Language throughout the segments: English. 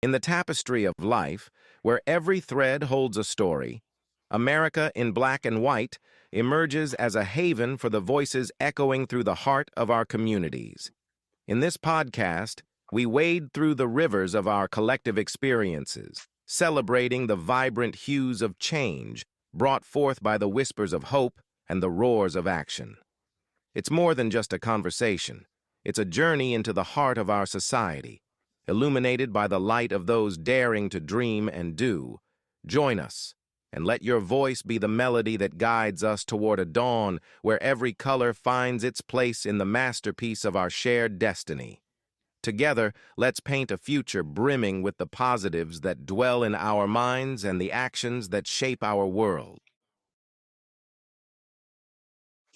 In the tapestry of life, where every thread holds a story, America in black and white emerges as a haven for the voices echoing through the heart of our communities. In this podcast, we wade through the rivers of our collective experiences, celebrating the vibrant hues of change brought forth by the whispers of hope and the roars of action. It's more than just a conversation. It's a journey into the heart of our society, illuminated by the light of those daring to dream and do. Join us, and let your voice be the melody that guides us toward a dawn where every color finds its place in the masterpiece of our shared destiny. Together, let's paint a future brimming with the positives that dwell in our minds and the actions that shape our world.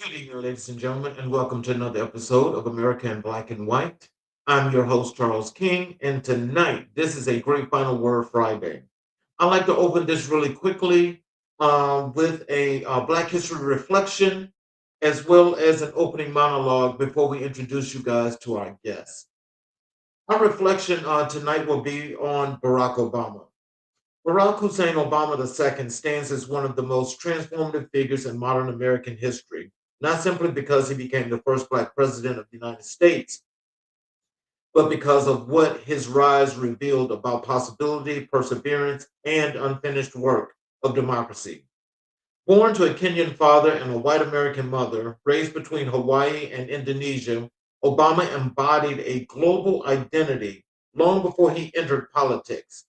Good evening, ladies and gentlemen, and welcome to another episode of America in Black and White. I'm your host, Charles King, and tonight, this is a great final word Friday. I'd like to open this really quickly with a Black History reflection, as well as an opening monologue before we introduce you guys to our guests. Our reflection tonight will be on Barack Obama. Barack Hussein Obama II stands as one of the most transformative figures in modern American history, not simply because he became the first Black president of the United States, but because of what his rise revealed about possibility, perseverance, and unfinished work of democracy. Born to a Kenyan father and a white American mother, raised between Hawaii and Indonesia, Obama embodied a global identity long before he entered politics.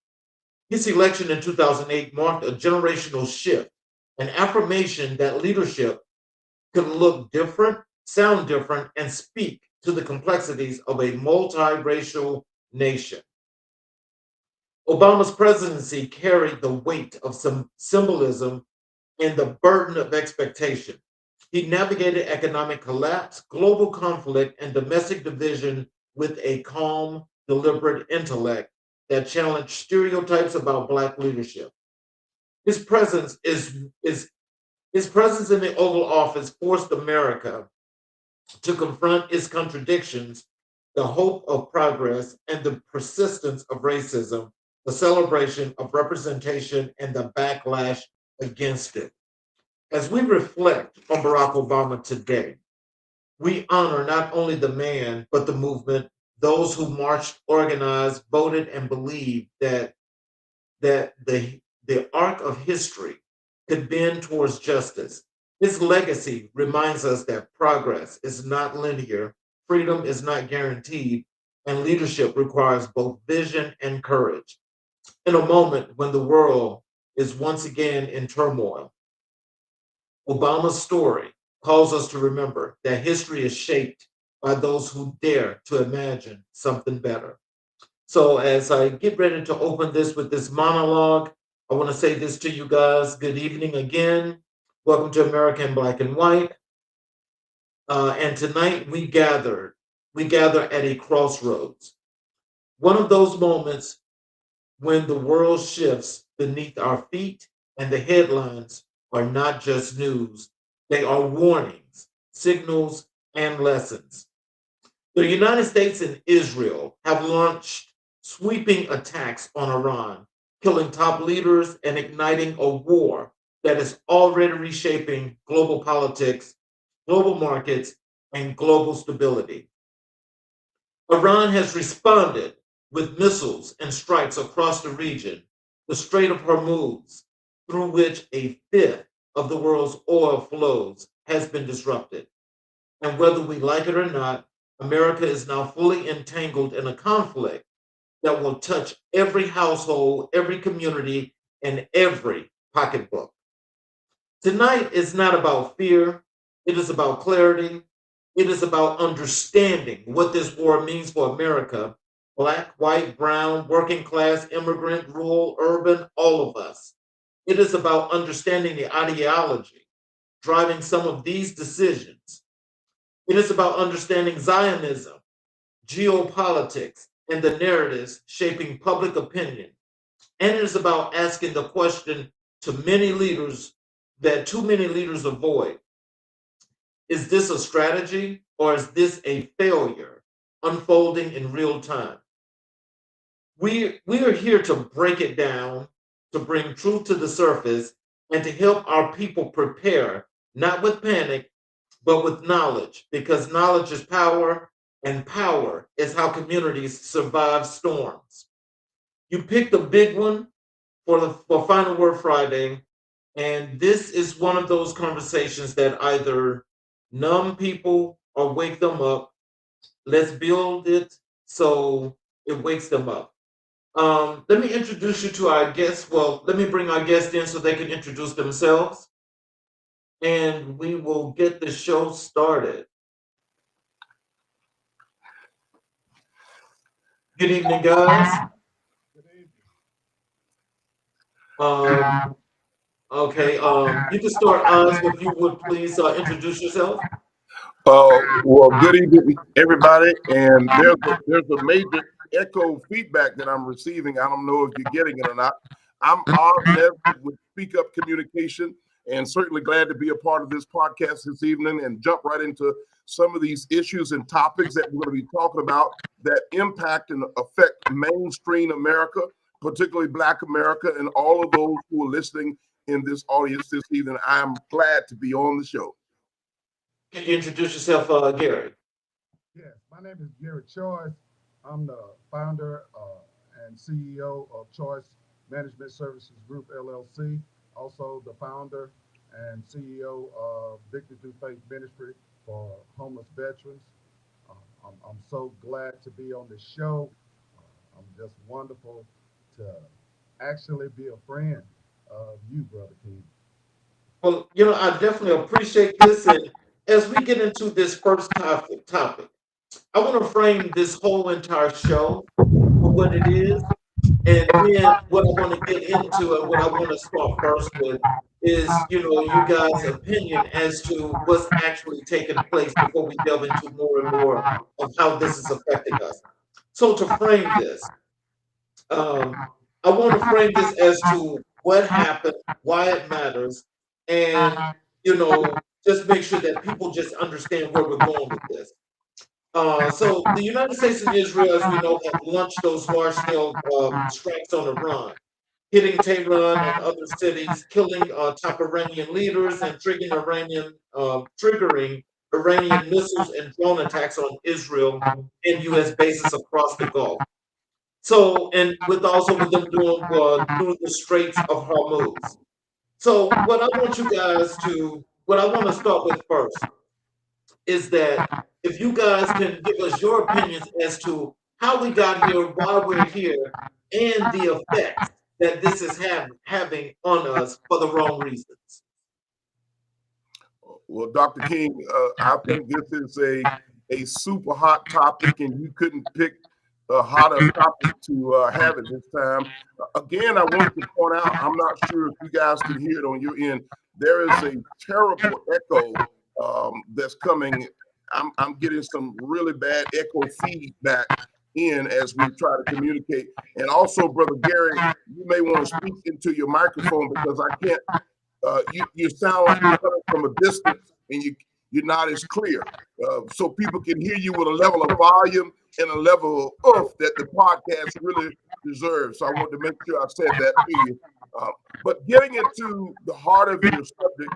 His election in 2008 marked a generational shift, an affirmation that leadership could look different, sound different, and speak to the complexities of a multiracial nation. Obama's presidency carried the weight of some symbolism and the burden of expectation. He navigated economic collapse, global conflict, and domestic division with a calm, deliberate intellect that challenged stereotypes about Black leadership. His presence is his presence in the Oval Office forced America to confront its contradictions, the hope of progress, and the persistence of racism, the celebration of representation, and the backlash against it. As we reflect on Barack Obama today, we honor not only the man, but the movement, those who marched, organized, voted, and believed that the arc of history could bend towards justice. His legacy reminds us that progress is not linear, freedom is not guaranteed, and leadership requires both vision and courage. In a moment when the world is once again in turmoil, Obama's story calls us to remember that history is shaped by those who dare to imagine something better. So, as I get ready to open this with this monologue, I want to say this to you guys. Good evening again. Welcome to America in Black and White. And tonight we gather at a crossroads. One of those moments when the world shifts beneath our feet and the headlines are not just news, they are warnings, signals, and lessons. The United States and Israel have launched sweeping attacks on Iran, killing top leaders and igniting a war that is already reshaping global politics, global markets, and global stability. Iran has responded with missiles and strikes across the region, the Strait of Hormuz, through which a fifth of the world's oil flows, has been disrupted. And whether we like it or not, America is now fully entangled in a conflict that will touch every household, every community, and every pocketbook. Tonight is not about fear, it is about clarity. It is about understanding what this war means for America, Black, white, brown, working class, immigrant, rural, urban, all of us. It is about understanding the ideology driving some of these decisions. It is about understanding Zionism, geopolitics, and the narratives shaping public opinion. And it is about asking the question to many leaders that too many leaders avoid. Is this a strategy or is this a failure unfolding in real time? We are here to break it down, to bring truth to the surface, and to help our people prepare, not with panic, but with knowledge, because knowledge is power, and power is how communities survive storms. You picked the big one for Final Word Friday, and this is one of those conversations that either numb people or wake them up. Let's build it so it wakes them up. Let me introduce you to our guests. Well, let me bring our guests in so they can introduce themselves, and we will get the show started. Good evening, guys. Um, okay, you can start, Oz, if you would please introduce yourself. Well, good evening, everybody. And there's a major echo feedback that I'm receiving. I don't know if you're getting it or not. I'm Oz Nev with Speak Up Communication, and certainly glad to be a part of this podcast this evening and jump right into some of these issues and topics that we're going to be talking about that impact and affect mainstream America, particularly Black America, and all of those who are listening in this audience this evening. I'm glad to be on the show. Can you introduce yourself, Gary? Yes, my name is Gary Choice. I'm the founder and CEO of Choice Management Services Group LLC, also the founder and CEO of Victory Through Faith Ministry for homeless veterans. I'm so glad to be on the show. I'm just wonderful to actually be a friend of you, Brother King. Well, I definitely appreciate this. And as we get into this first topic, I want to frame this whole entire show for what it is. And then what I want to get into and what I want to start first with is, you guys' opinion as to what's actually taking place before we delve into more and more of how this is affecting us. So to frame this, um, I want to frame this as to what happened, why it matters, and just make sure that people just understand where we're going with this. So the United States and Israel, as we know, have launched those large-scale strikes on Iran, hitting Tehran and other cities, killing top Iranian leaders, and triggering Iranian missiles and drone attacks on Israel and U.S. bases across the Gulf. So, and with them doing through the Straits of Hormuz. So, what I want to start with first is that if you guys can give us your opinions as to how we got here, why we're here, and the effects that this is having on us for the wrong reasons. Well, Dr. King, I think this is a super hot topic, and you couldn't pick a hotter topic to have at this time. Again, I wanted to point out, I'm not sure if you guys can hear it on your end. There is a terrible echo that's coming. I'm getting some really bad echo feedback in as we try to communicate. And also, Brother Gary, you may want to speak into your microphone because I can't. You sound like you're coming from a distance and you're not as clear. So people can hear you with a level of volume and a level of oomph that the podcast really deserves. So I wanted to make sure I said that to you. But getting into the heart of your subject,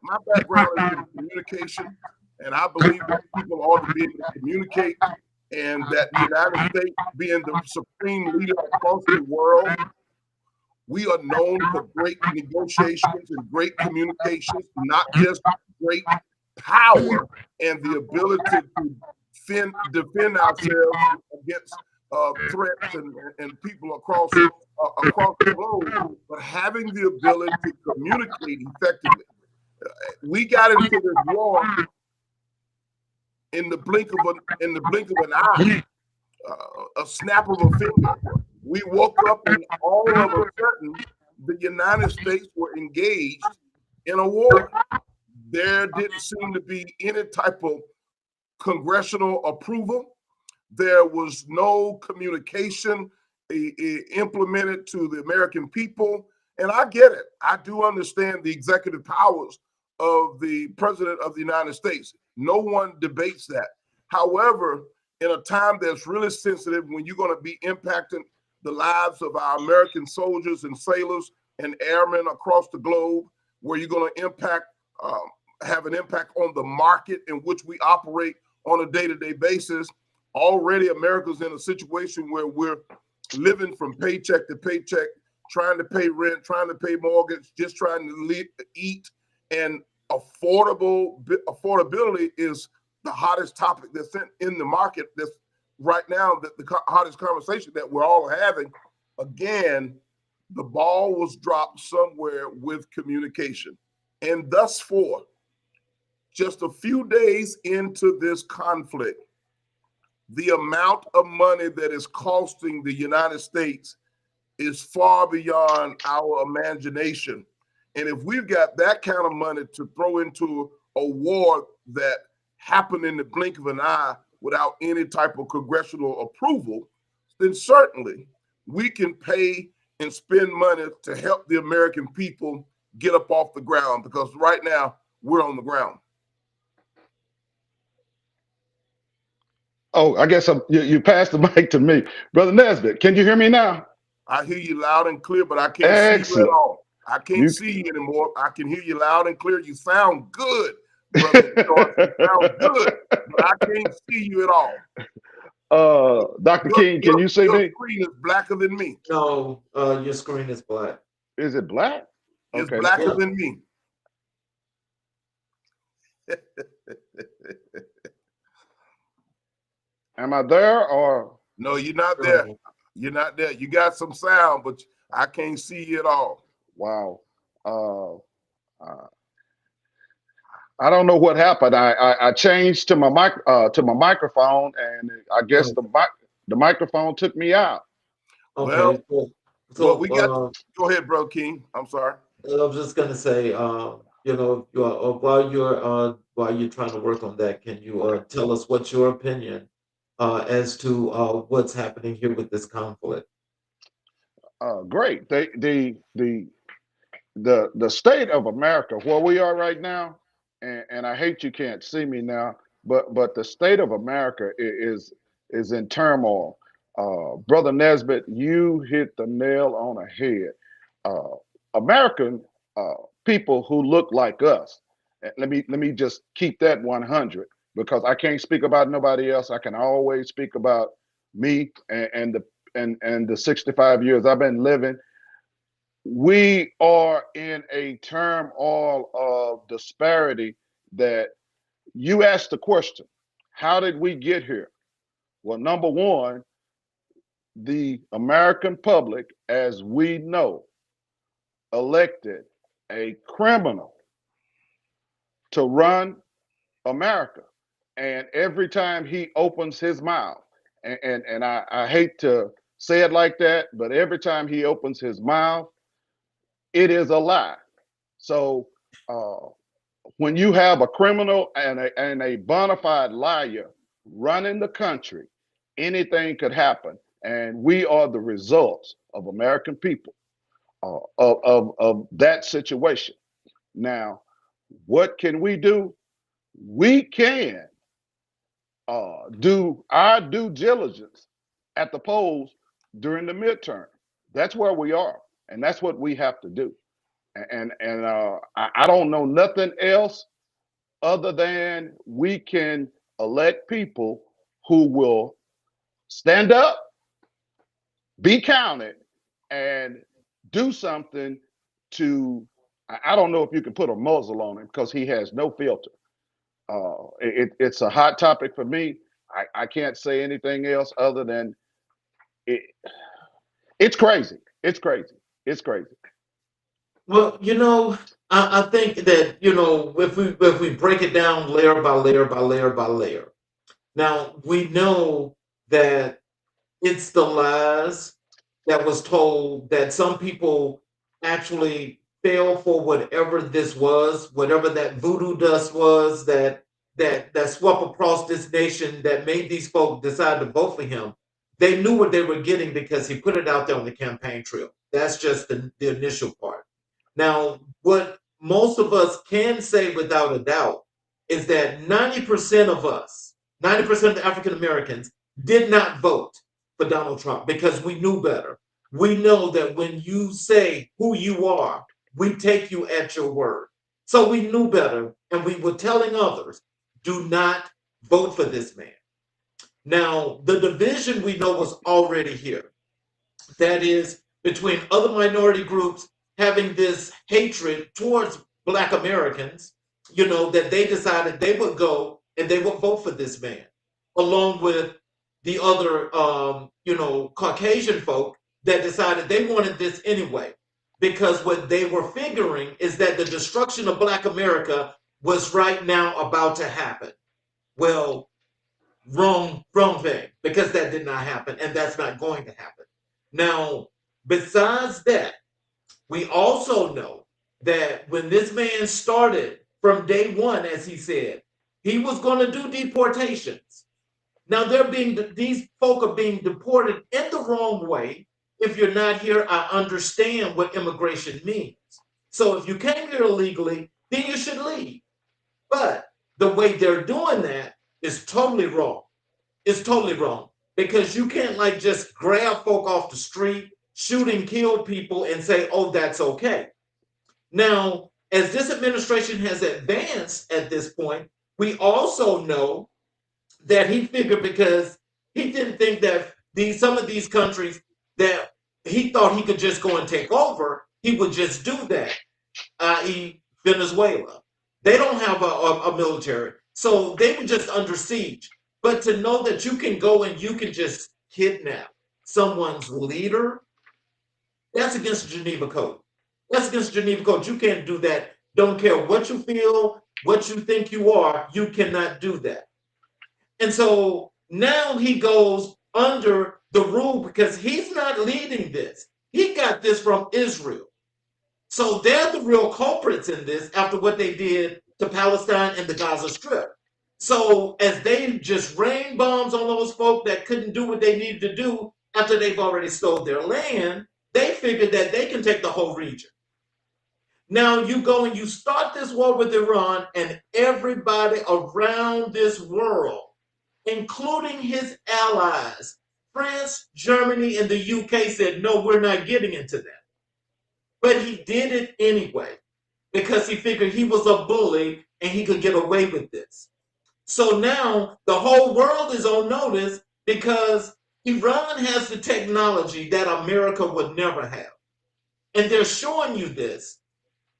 my background is in communication, and I believe that people ought to be able to communicate, and that the United States being the supreme leader across the world, we are known for great negotiations and great communications, not just great power and the ability to defend ourselves against threats and people across the globe, but having the ability to communicate effectively. We got into this war in the blink of an eye, a snap of a finger. We woke up and all of a sudden, the United States were engaged in a war. There didn't seem to be any type of congressional approval. There was no communication implemented to the American people. And I get it. I do understand the executive powers of the President of the United States. No one debates that. However, in a time that's really sensitive, when you're going to be impacting the lives of our American soldiers and sailors and airmen across the globe, where you're going to have an impact on the market in which we operate on a day-to-day basis. Already America's in a situation where we're living from paycheck to paycheck, trying to pay rent, trying to pay mortgage, just trying to eat. And affordability is the hottest topic that's in the market that's right now, the hottest conversation that we're all having. Again, the ball was dropped somewhere with communication. And thus far, just a few days into this conflict, the amount of money that is costing the United States is far beyond our imagination. And if we've got that kind of money to throw into a war that happened in the blink of an eye without any type of congressional approval, then certainly we can pay and spend money to help the American people get up off the ground, because right now we're on the ground. Oh, I guess you passed the mic to me. Brother Nesbitt, can you hear me now? I hear you loud and clear, but I can't Excellent. see you at all. I can't see you anymore. I can hear you loud and clear. You sound good, Brother George. You sound good, but I can't see you at all. Dr. King, can you see me? Your screen is blacker than me. No, your screen is black. Is it black? It's blacker than me. Am I there or? No, you're not there. You're not there. You got some sound, but I can't see you at all. Wow. I don't know what happened. I changed to my microphone, and I guess the microphone took me out. Okay. So we got. Go ahead, bro, King. I'm sorry. I was just gonna say, you know, while you're trying to work on that, can you tell us what's your opinion as to what's happening here with this conflict? Great. The state of America, where we are right now, and I hate you can't see me now, but the state of America is in turmoil. Brother Nesbitt, you hit the nail on the head. American people who look like us. Let me just keep that 100, because I can't speak about nobody else. I can always speak about me and the 65 years I've been living. We are in a turmoil of disparity that you asked the question, how did we get here? Well, number one, the American public, as we know, elected a criminal to run America. And every time he opens his mouth, and I hate to say it like that, but every time he opens his mouth, it is a lie. So when you have a criminal and a bona fide liar running the country, anything could happen. And we are the results of American people of that situation. Now, what can we do? We can do our due diligence at the polls during the midterm. That's where we are, and that's what we have to do. And I don't know nothing else other than we can elect people who will stand up, be counted, and do something to, I don't know if you can put a muzzle on him because he has no filter. It's a hot topic for me. I can't say anything else other than it's crazy. It's crazy. It's crazy. Well, you know, I think that, you know, if we break it down layer by layer by layer by layer, now we know that it's the lies that was told, that some people actually fell for whatever this was, whatever that voodoo dust was that swept across this nation that made these folks decide to vote for him. They knew what they were getting because he put it out there on the campaign trail. That's just the initial part. Now, what most of us can say without a doubt is that 90% of us 90% of the African Americans did not vote for Donald Trump because we knew better. We know that when you say who you are, we take you at your word. So we knew better, and we were telling others, do not vote for this man. Now, the division we know was already here. That is, between other minority groups having this hatred towards Black Americans, that they decided they would go and they would vote for this man, along with the other, Caucasian folk that decided they wanted this anyway. Because what they were figuring is that the destruction of Black America was right now about to happen. Well, wrong thing, because that did not happen and that's not going to happen. Now, besides that, we also know that when this man started from day one, as he said, he was going to do deportations. Now these folk are being deported in the wrong way. If you're not here, I understand what immigration means. So if you came here illegally, then you should leave. But the way they're doing that is totally wrong. It's totally wrong, because you can't like just grab folk off the street, shoot and kill people and say, oh, that's okay. Now, as this administration has advanced at this point, we also know that he figured, because he didn't think that some of these countries that he thought he could just go and take over, he would just do that, i.e. Venezuela. They don't have a military, so they were just under siege. But to know that you can go and you can just kidnap someone's leader, that's against the Geneva Code. That's against the Geneva Code. You can't do that. Don't care what you feel, what you think you are, you cannot do that. And so now he goes under the rule, because he's not leading this. He got this from Israel. So they're the real culprits in this after what they did to Palestine and the Gaza Strip. So as they just rain bombs on those folk that couldn't do what they needed to do after they've already stole their land, they figured that they can take the whole region. Now you go and you start this war with Iran, and everybody around this world, including his allies, France, Germany, and the UK, said, no, we're not getting into that. But he did it anyway, because he figured he was a bully and he could get away with this. So now the whole world is on notice, because Iran has the technology that America would never have. And they're showing you this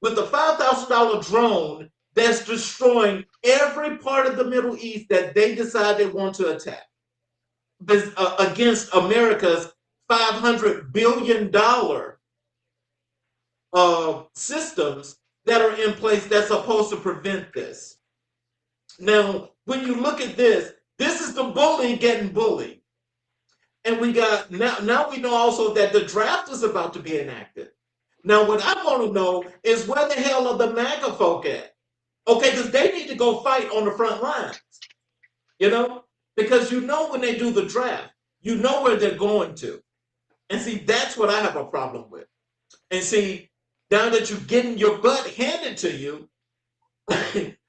with a $5,000 drone that's destroying every part of the Middle East that they decide they want to attack, against America's $500 billion systems that are in place that's supposed to prevent this. Now, when you look at this is the bully getting bullied. And we got, now we know also that the draft is about to be enacted. Now, what I want to know is, where the hell are the MAGA folk at? Okay, because they need to go fight on the front lines, because when they do the draft, you know where they're going to. And see, that's what I have a problem with. And see, now that you're getting your butt handed to you,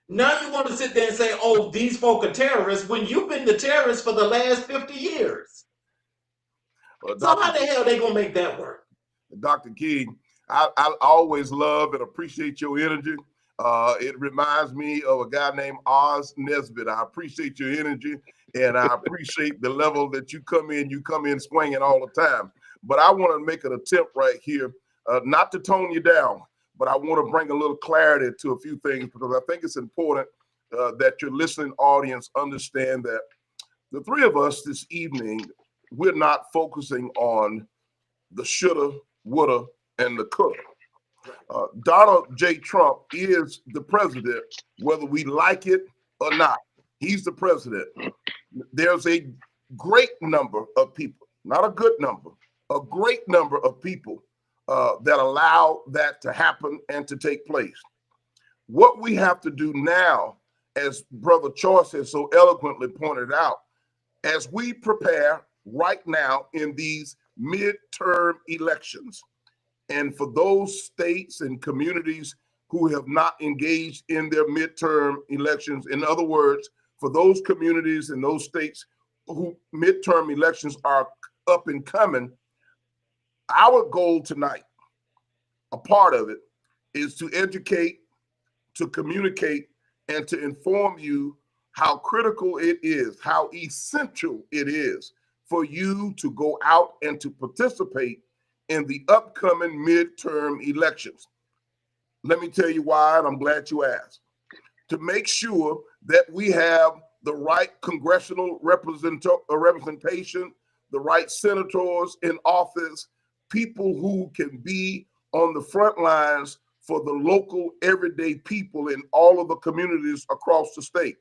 now you want to sit there and say, oh, these folk are terrorists, when you've been the terrorist for the last 50 years. Well, so how the hell are they going to make that work? Dr. King, I always love and appreciate your energy. It reminds me of a guy named Oz Nesbitt. I appreciate your energy, and I appreciate the level that you come in swinging all the time. But I want to make an attempt right here, not to tone you down, but I want to bring a little clarity to a few things, because I think it's important that your listening audience understand that the three of us this evening, we're not focusing on the shoulda, woulda, and the coulda. Donald J. Trump is the president, whether we like it or not. He's the president. There's a great number of people, not a good number, a great number of people that allow that to happen and to take place. What we have to do now, as Brother Choice has so eloquently pointed out, as we prepare right now in these midterm elections, and for those states and communities who have not engaged in their midterm elections, in other words, for those communities in those states who midterm elections are up and coming, our goal tonight, a part of it, is to educate, to communicate, and to inform you how critical it is, how essential it is for you to go out and to participate in the upcoming midterm elections. Let me tell you why, and I'm glad you asked. To make sure that we have the right congressional representation, the right senators in office, people who can be on the front lines for the local everyday people in all of the communities across the state.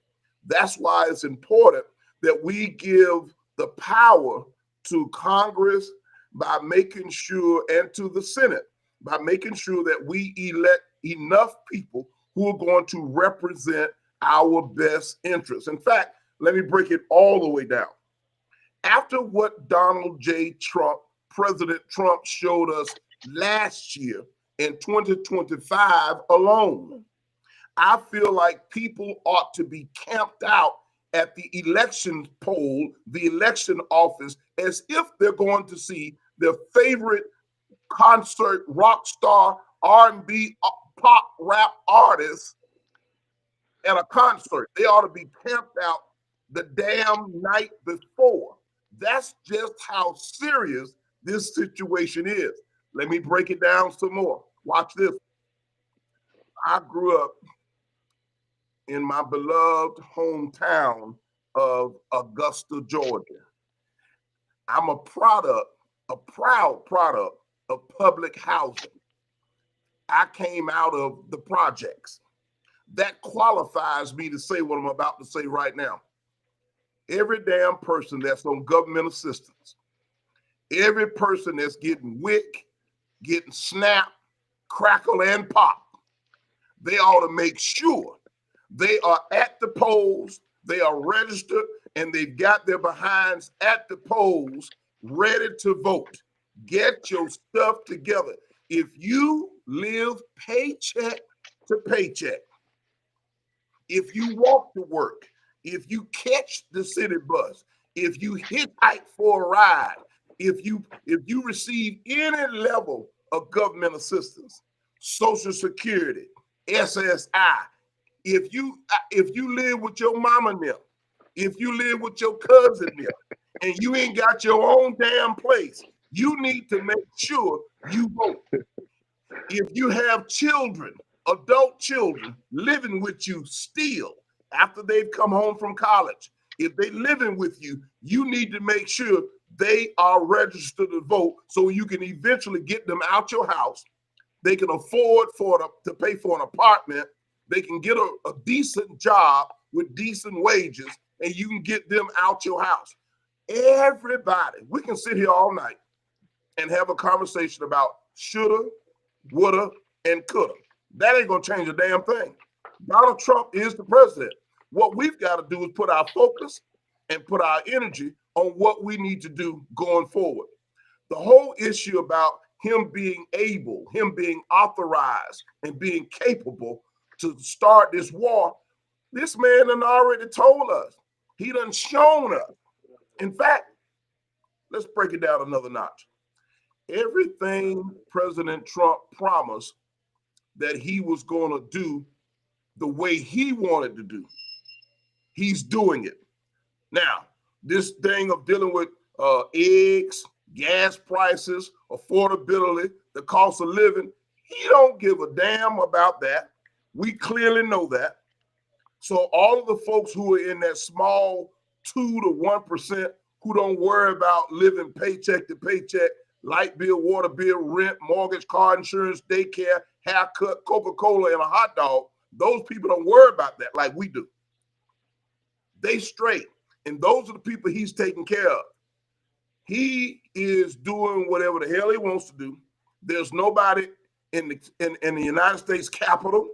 That's why it's important that we give the power to Congress by making sure, and to the Senate, by making sure that we elect enough people who are going to represent our best interests. In fact, let me break it all the way down. After what Donald J. Trump, President Trump, showed us last year in 2025 alone, I feel like people ought to be camped out at the election poll, the election office, as if they're going to see their favorite concert, rock star, R&B, pop, rap artist at a concert. They ought to be camped out the damn night before. That's just how serious this situation is. Let me break it down some more. Watch this. I grew up in my beloved hometown of Augusta, Georgia. I'm a proud product of public housing. I came out of the projects. That qualifies me to say what I'm about to say right now. Every damn person that's on government assistance, every person that's getting WIC, getting SNAP, crackle, and pop, they ought to make sure they are at the polls, they are registered, and they've got their behinds at the polls ready to vote. Get your stuff together. If you live paycheck to paycheck, if you walk to work, if you catch the city bus, if you hitchhike for a ride, if you receive any level of government assistance, Social Security, SSI, if you live with your mama now, if you live with your cousin now, and you ain't got your own damn place, you need to make sure you vote. If you have children, adult children living with you still after they've come home from college, if they living with you, you need to make sure they are registered to vote so you can eventually get them out your house. They can afford to pay for an apartment. They can get a decent job with decent wages, and you can get them out your house. Everybody, we can sit here all night and have a conversation about shoulda, woulda, and coulda. That ain't gonna change a damn thing. Donald Trump is the president. What we've got to do is put our focus and put our energy on what we need to do going forward. The whole issue about him being able, him being authorized, and being capable to start this war, this man done already told us. He done shown us. In fact, let's break it down another notch. Everything President Trump promised that he was going to do the way he wanted to do, he's doing it. Now, this thing of dealing with eggs, gas prices, affordability, the cost of living, he don't give a damn about that. We clearly know that. So all of the folks who are in that small 2 to 1% who don't worry about living paycheck to paycheck, light bill, water bill, rent, mortgage, car insurance, daycare, haircut, Coca-Cola, and a hot dog, those people don't worry about that like we do. They straight. And those are the people he's taking care of. He is doing whatever the hell he wants to do. There's nobody in the United States Capitol,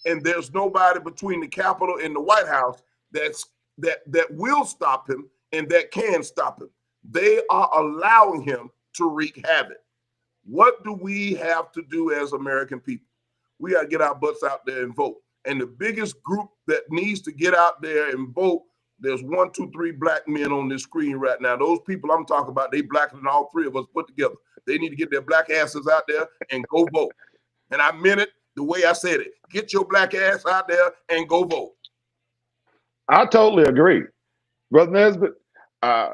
and there's nobody between the Capitol and the White House that will stop him and that can stop him. They are allowing him to wreak havoc. What do we have to do as American people? We got to get our butts out there and vote. And the biggest group that needs to get out there and vote, there's 1, 2, 3 black men on this screen right now. Those people I'm talking about, they blacker than all three of us put together. They need to get their black asses out there and go vote. And I meant it the way I said it. Get your black ass out there and go vote. I totally agree. Brother Nesbitt,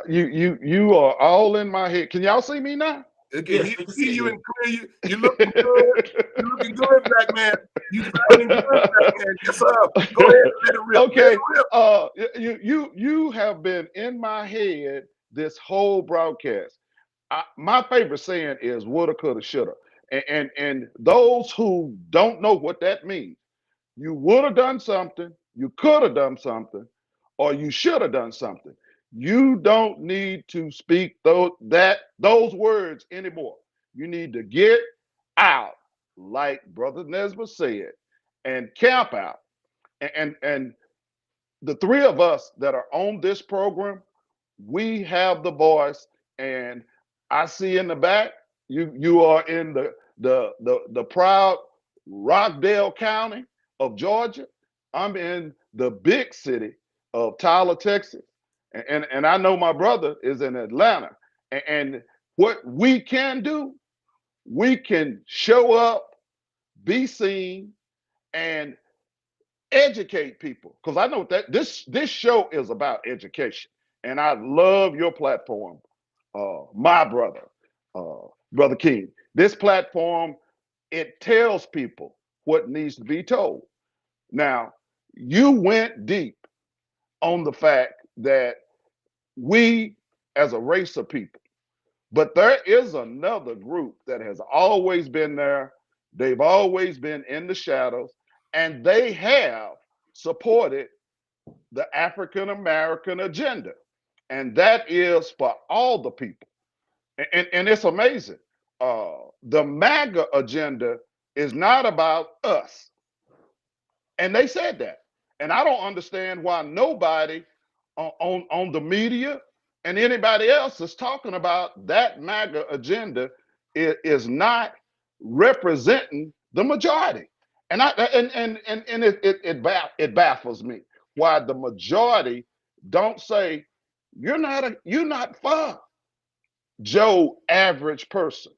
you are all in my head. Can y'all see me now? Okay, he see you and clear you. You looking good. You looking good, black man. You sounding good, black man. Yes, sir. Go ahead, let it rip. Okay. Let it rip. You have been in my head this whole broadcast. My favorite saying is "woulda, coulda, shoulda," and those who don't know what that means, you would have done something, you could have done something, or you should have done something. You don't need to speak those words anymore. You need to get out, like Brother Nesbitt said, and camp out. And the three of us that are on this program, we have the voice. And I see in the back, you are in the proud Rockdale County of Georgia. I'm in the big city of Tyler, Texas. And I know my brother is in Atlanta. And what we can do, we can show up, be seen, and educate people. Because I know that this show is about education. And I love your platform, my brother, Brother King. This platform, it tells people what needs to be told. Now, you went deep on the fact that we as a race of people, but there is another group that has always been there. They've always been in the shadows, and they have supported the African American agenda. And that is for all the people. And it's amazing. The MAGA agenda is not about us. And they said that. And I don't understand why nobody on the media and anybody else is talking about that MAGA agenda is not representing the majority. And it baffles me why the majority don't say you're not for Joe average person.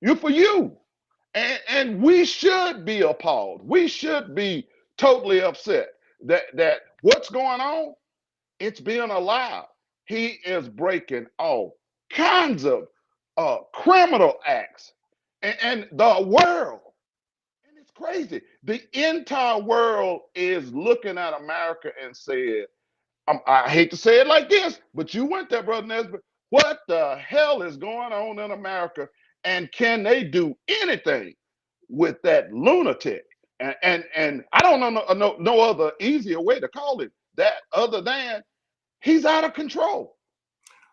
You're for you. And we should be appalled. We should be totally upset that what's going on, it's being allowed. He is breaking all kinds of criminal acts. And the world, and it's crazy, the entire world is looking at America and said, I hate to say it like this, but you went there, Brother Nesbitt. What the hell is going on in America? And can they do anything with that lunatic? And I don't know no other easier way to call it that other than he's out of control.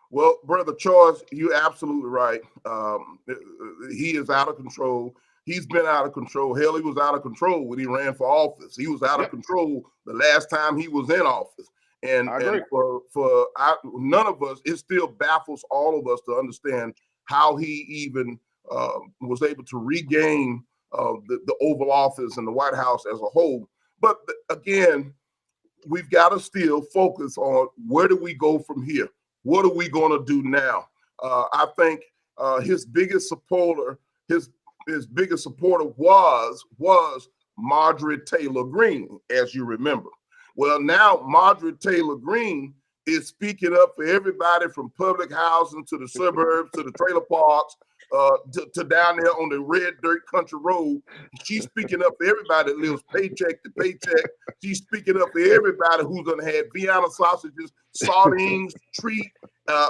Well, Brother Charles, you're absolutely right. He is out of control. He's been out of control. Hell, he was out of control when he ran for office. He was out of control the last time he was in office. And for none of us, it still baffles all of us to understand how he even was able to regain the Oval Office and the White House as a whole. But again, we've got to still focus on where do we go from here? What are we going to do now? I think his biggest supporter, his biggest supporter was Marjorie Taylor Greene, as you remember. Well, now Marjorie Taylor Greene is speaking up for everybody from public housing to the suburbs to the trailer parks to down there on the red dirt country road. She's speaking up for everybody that lives paycheck to paycheck. She's speaking up for everybody who's going to have Vienna sausages, sardines, treat,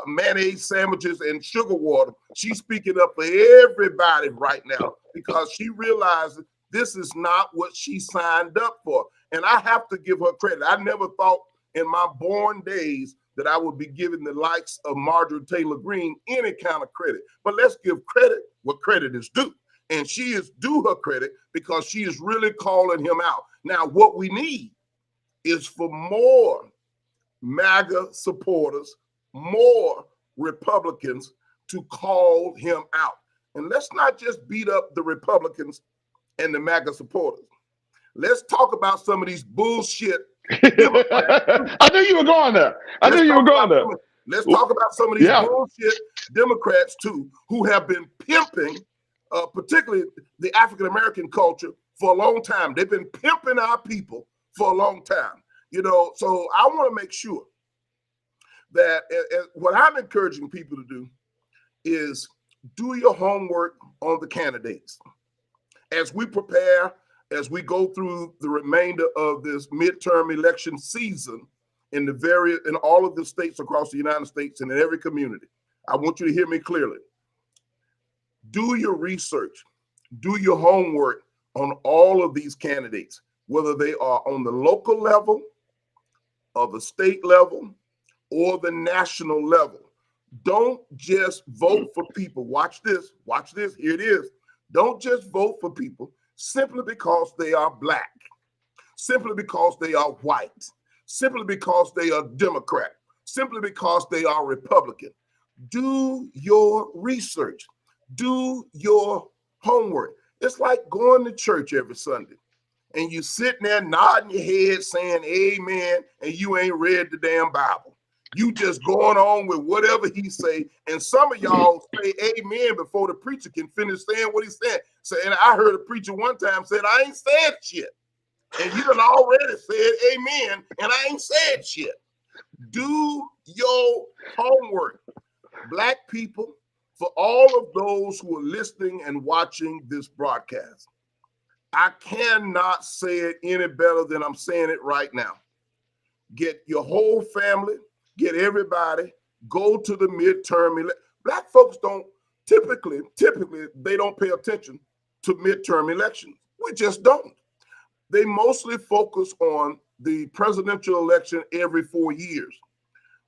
mayonnaise sandwiches, and sugar water. She's speaking up for everybody right now because she realizes this is not what she signed up for. And I have to give her credit. I never thought in my born days that I would be giving the likes of Marjorie Taylor Greene any kind of credit. But let's give credit what credit is due. And she is due her credit because she is really calling him out. Now, what we need is for more MAGA supporters, more Republicans to call him out. And let's not just beat up the Republicans and the MAGA supporters. Let's talk about some of these bullshit Democrats. I knew you were going there. Let's talk about some of these Yeah. bullshit Democrats too, who have been pimping, particularly the African American culture for a long time. They've been pimping our people for a long time. You know, so I want to make sure that what I'm encouraging people to do is do your homework on the candidates. As we prepare, as we go through the remainder of this midterm election season in all of the states across the United States and in every community, I want you to hear me clearly. Do your research, do your homework on all of these candidates, whether they are on the local level or the state level or the national level. Don't just vote for people. Watch this, here it is. Don't just vote for people simply because they are black, simply because they are white, simply because they are Democrat, simply because they are Republican. Do your research, do your homework. It's like going to church every Sunday and you sitting there nodding your head saying amen, and you ain't read the damn Bible. You just going on with whatever he say, and some of y'all say amen before the preacher can finish saying what he said. So, and I heard a preacher one time said, I ain't said shit. And you done already said amen, and I ain't said shit. Do your homework. Black people, for all of those who are listening and watching this broadcast, I cannot say it any better than I'm saying it right now. Get your whole family, get everybody, go to the midterm. Black folks don't typically, they don't pay attention to midterm elections. We just don't. They mostly focus on the presidential election every 4 years.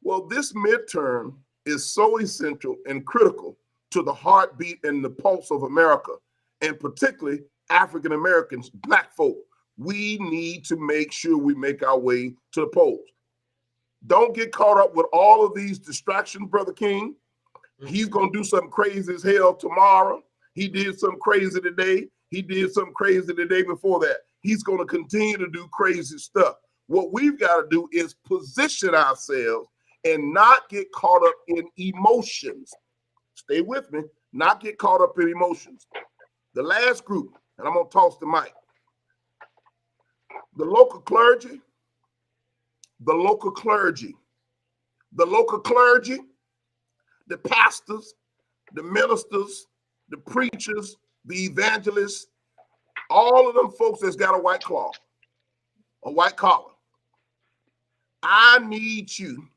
Well, this midterm is so essential and critical to the heartbeat and the pulse of America, and particularly African Americans, black folk. We need to make sure we make our way to the polls. Don't get caught up with all of these distractions, Brother King. He's going to do something crazy as hell tomorrow. He did something crazy today. He did something crazy the day before that. He's going to continue to do crazy stuff. What we've got to do is position ourselves and not get caught up in emotions. Stay with me. Not get caught up in emotions. The last group, and I'm going to toss the mic. The local clergy, the pastors, the ministers, the preachers, the evangelists, all of them folks that's got a white cloth, a white collar. I need you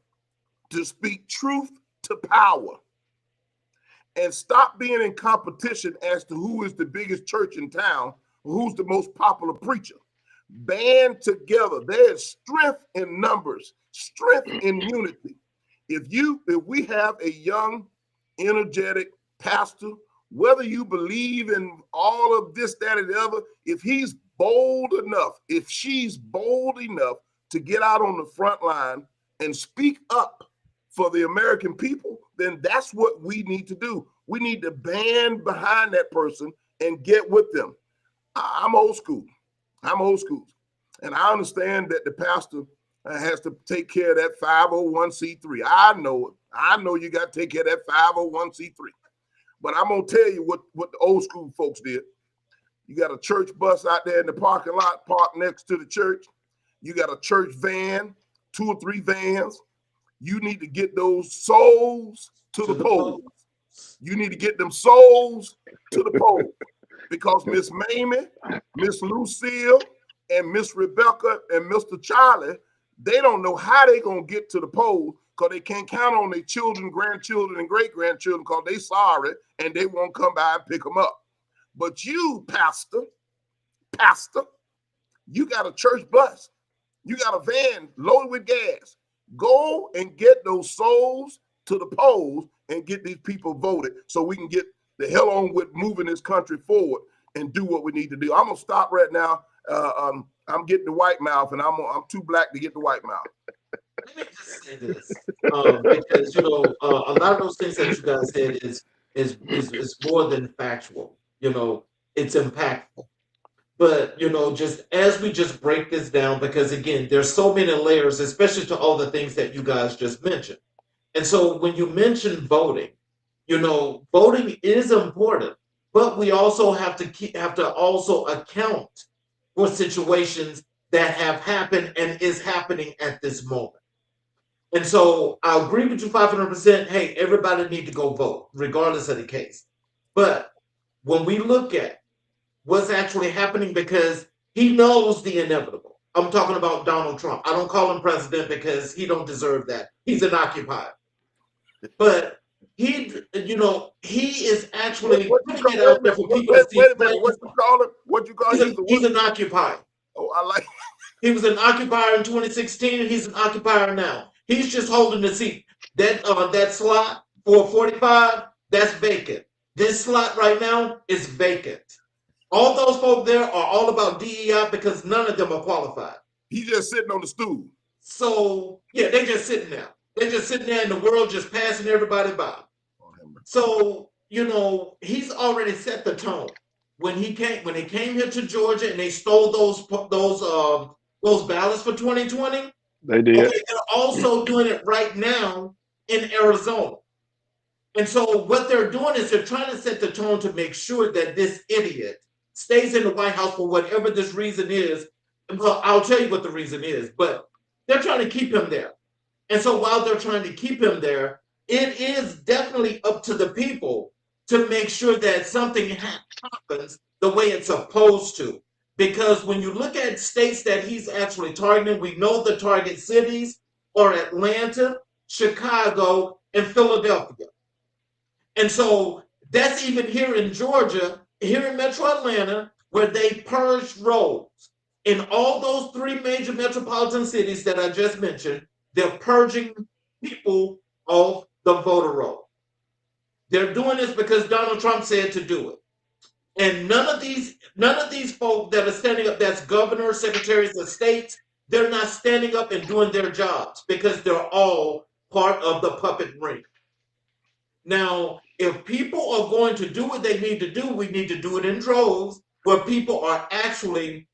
to speak truth to power and stop being in competition as to who is the biggest church in town, who's the most popular preacher. Band together. There's strength in numbers, strength in unity. If we have a young, energetic pastor, whether you believe in all of this, that, and the other, if he's bold enough, if she's bold enough to get out on the front line and speak up for the American people, then that's what we need to do. We need to band behind that person and get with them. I'm old school. And I understand that the pastor has to take care of that 501c3. I know it. I know you got to take care of that 501c3. But I'm going to tell you what the old school folks did. You got a church bus out there in the parking lot parked next to the church. You got a church van, 2 or 3 vans. You need to get those souls to the polls. You need to get them souls to the polls. Because Miss Mamie, Miss Lucille, and Miss Rebecca and Mr. Charlie, they don't know how they're going to get to the polls because they can't count on their children, grandchildren, and great-grandchildren because they sorry and they won't come by and pick them up. But you, pastor, you got a church bus. You got a van loaded with gas. Go and get those souls to the polls and get these people voted so we can get the hell on with moving this country forward and do what we need to do. I'm going to stop right now. I'm getting the white mouth, and I'm too black to get the white mouth. Let me just say this, because a lot of those things that you guys said is more than factual. It's impactful. But just as we just break this down, because again, there's so many layers, especially to all the things that you guys just mentioned. And so when you mention voting, voting is important, but we also have to also account for situations that have happened and is happening at this moment. And so I agree with you 500%. Hey, everybody need to go vote, regardless of the case. But when we look at what's actually happening, because he knows the inevitable. I'm talking about Donald Trump. I don't call him president because he don't deserve that. He's an occupier. But he is actually What you putting call? it out there for people to see. Wait a minute. What you call him? What you call? He's an occupier. Oh, I like. He was an occupier in 2016, and he's an occupier now. He's just holding the seat. That slot for 45, that's vacant. This slot right now is vacant. All those folk there are all about DEI because none of them are qualified. He's just sitting on the stool. So yeah, they're just sitting there. They're just sitting there in the world, just passing everybody by. So he's already set the tone when he came here to Georgia and they stole those ballots for 2020. They did. Okay, they're also doing it right now in Arizona. And so what they're doing is they're trying to set the tone to make sure that this idiot stays in the White House for whatever this reason is. Well, I'll tell you what the reason is, but they're trying to keep him there. And so while they're trying to keep him there, it is definitely up to the people to make sure that something happens the way it's supposed to. Because when you look at states that he's actually targeting, we know the target cities are Atlanta, Chicago, and Philadelphia. And so that's even here in Georgia, here in Metro Atlanta, where they purged roads. In all those three major metropolitan cities that I just mentioned, they're purging people off the voter roll. They're doing this because Donald Trump said to do it. And none of these folk that are standing up, that's governors, secretaries of state, they're not standing up and doing their jobs because they're all part of the puppet ring. Now, if people are going to do what they need to do, we need to do it in droves where people are actually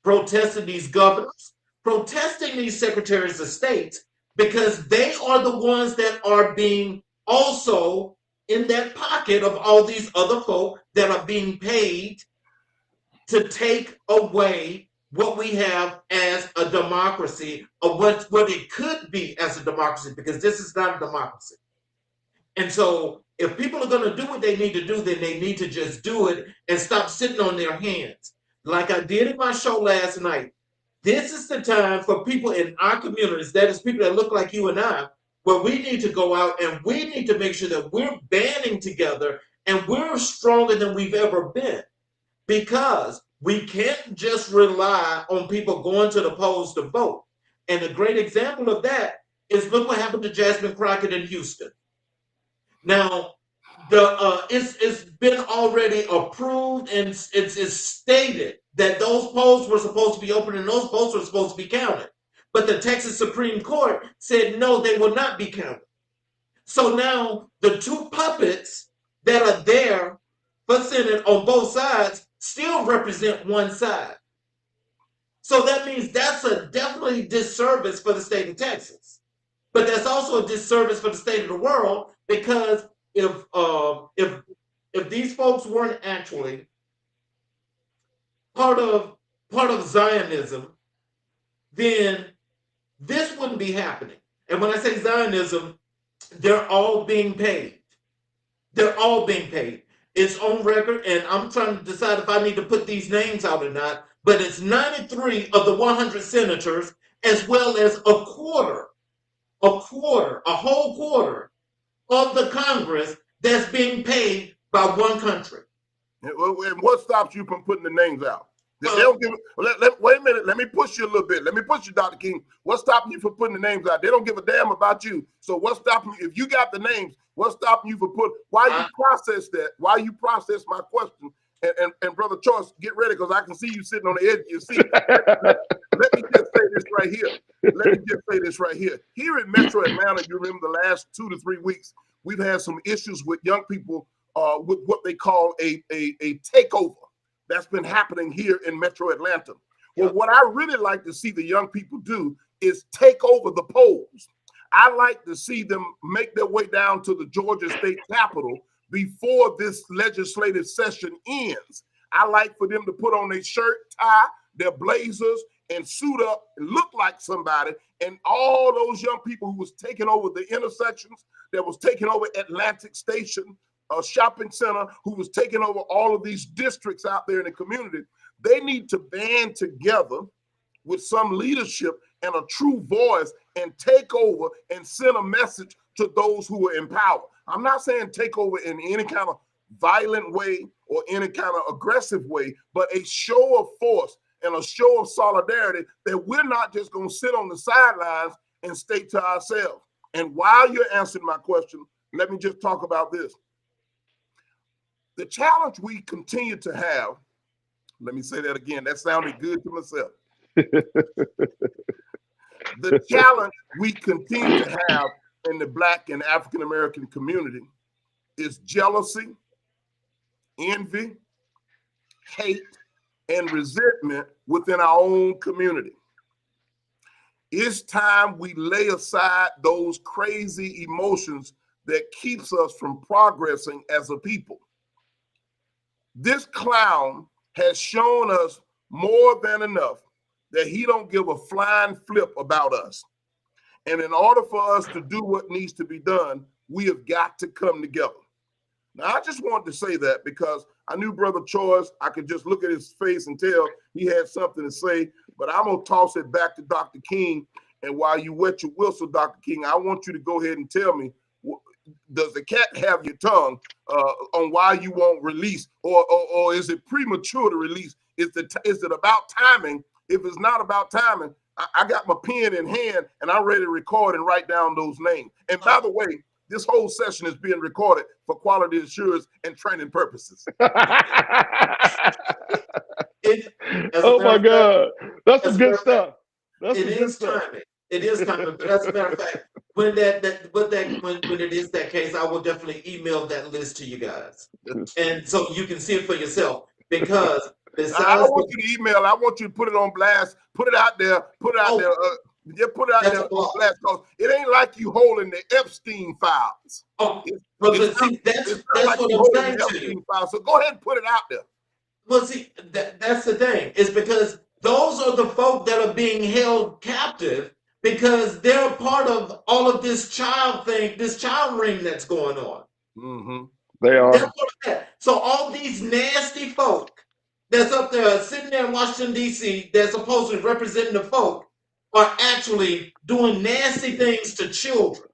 protesting these governors, protesting these secretaries of state, because they are the ones that are being also in that pocket of all these other folk that are being paid to take away what we have as a democracy, or what it could be as a democracy, because this is not a democracy. And so if people are going to do what they need to do, then they need to just do it and stop sitting on their hands. Like I did in my show last night, this is the time for people in our communities, that is people that look like you and I, where we need to go out and we need to make sure that we're banding together and we're stronger than we've ever been, because we can't just rely on people going to the polls to vote. And a great example of that is, look what happened to Jasmine Crockett in Houston. Now, it's been already approved and it's stated that those polls were supposed to be open and those votes were supposed to be counted. But the Texas Supreme Court said no, they will not be counted. So now the two puppets that are there for Senate on both sides still represent one side. So that means that's a definitely disservice for the state of Texas. But that's also a disservice for the state of the world, because if these folks weren't actually part of Zionism, then this wouldn't be happening. And when I say Zionism, they're all being paid. They're all being paid. It's on record, and I'm trying to decide if I need to put these names out or not, but it's 93 of the 100 senators, as well as a whole quarter of the Congress that's being paid by one country. And what stops you from putting the names out? They don't give. Wait a minute. Let me push you a little bit. Let me push you, Dr. King. What's stopping you from putting the names out? They don't give a damn about you. So what's stopping you? If you got the names, what's stopping you from putting? Why you process that? Why you process my question? And Brother Choice, get ready, because I can see you sitting on the edge of your seat. Let me just say this right here. Here in Metro Atlanta, you remember the last 2 to 3 weeks, we've had some issues with young people with what they call a takeover. that's been happening here in Metro Atlanta. Well, Yep. what I really like to see the young people do is take over the polls. I like to see them make their way down to the Georgia State Capitol before this legislative session ends. I like for them to put on their shirt, tie, their blazers, and suit up and look like somebody. And all those young people who was taking over the intersections, that was taking over Atlantic Station, a shopping center, who was taking over all of these districts out there in the community, they need to band together with some leadership and a true voice and take over and send a message to those who are in power. I'm not saying take over in any kind of violent way or any kind of aggressive way, but a show of force and a show of solidarity that we're not just going to sit on the sidelines and stay to ourselves. And while you're answering my question, let me just talk about this. The challenge we continue to have, let me say that again, that sounded good to myself. The challenge we continue to have in the Black and African American community is jealousy, envy, hate, and resentment within our own community. It's time we lay aside those crazy emotions that keeps us from progressing as a people. This clown has shown us more than enough that he don't give a flying flip about us. And in order for us to do what needs to be done, we have got to come together. Now, I just wanted to say that because I knew Brother Choice, I could just look at his face and tell he had something to say, but I'm going to toss it back to Dr. King. And while you wet your whistle, Dr. King, I want you to go ahead and tell me, does the cat have your tongue on why you won't release, or is it premature to release? Is it about timing? If it's not about timing, I got my pen in hand and I'm ready to record and write down those names. And by the way, this whole session is being recorded for quality assurance and training purposes. Oh my God, that's some good stuff. It is timing. It is timing. But as a matter of fact, when it is that case, I will definitely email that list to you guys, and so you can see it for yourself. Because I don't want you to email. I want you to put it on blast. Put it out there. Put it out there. Yeah, put it out there on blast. Because it ain't like you holding the Epstein files. Oh, but see, that's like what I'm saying to you. Files. So go ahead and put it out there. Well, see, that's the thing. Is because those are the folk that are being held captive because they're part of all of this child thing, this child ring that's going on. Mm-hmm. They are. So all these nasty folk that's up there sitting there in Washington, D.C., that's supposed to represent the folk are actually doing nasty things to children.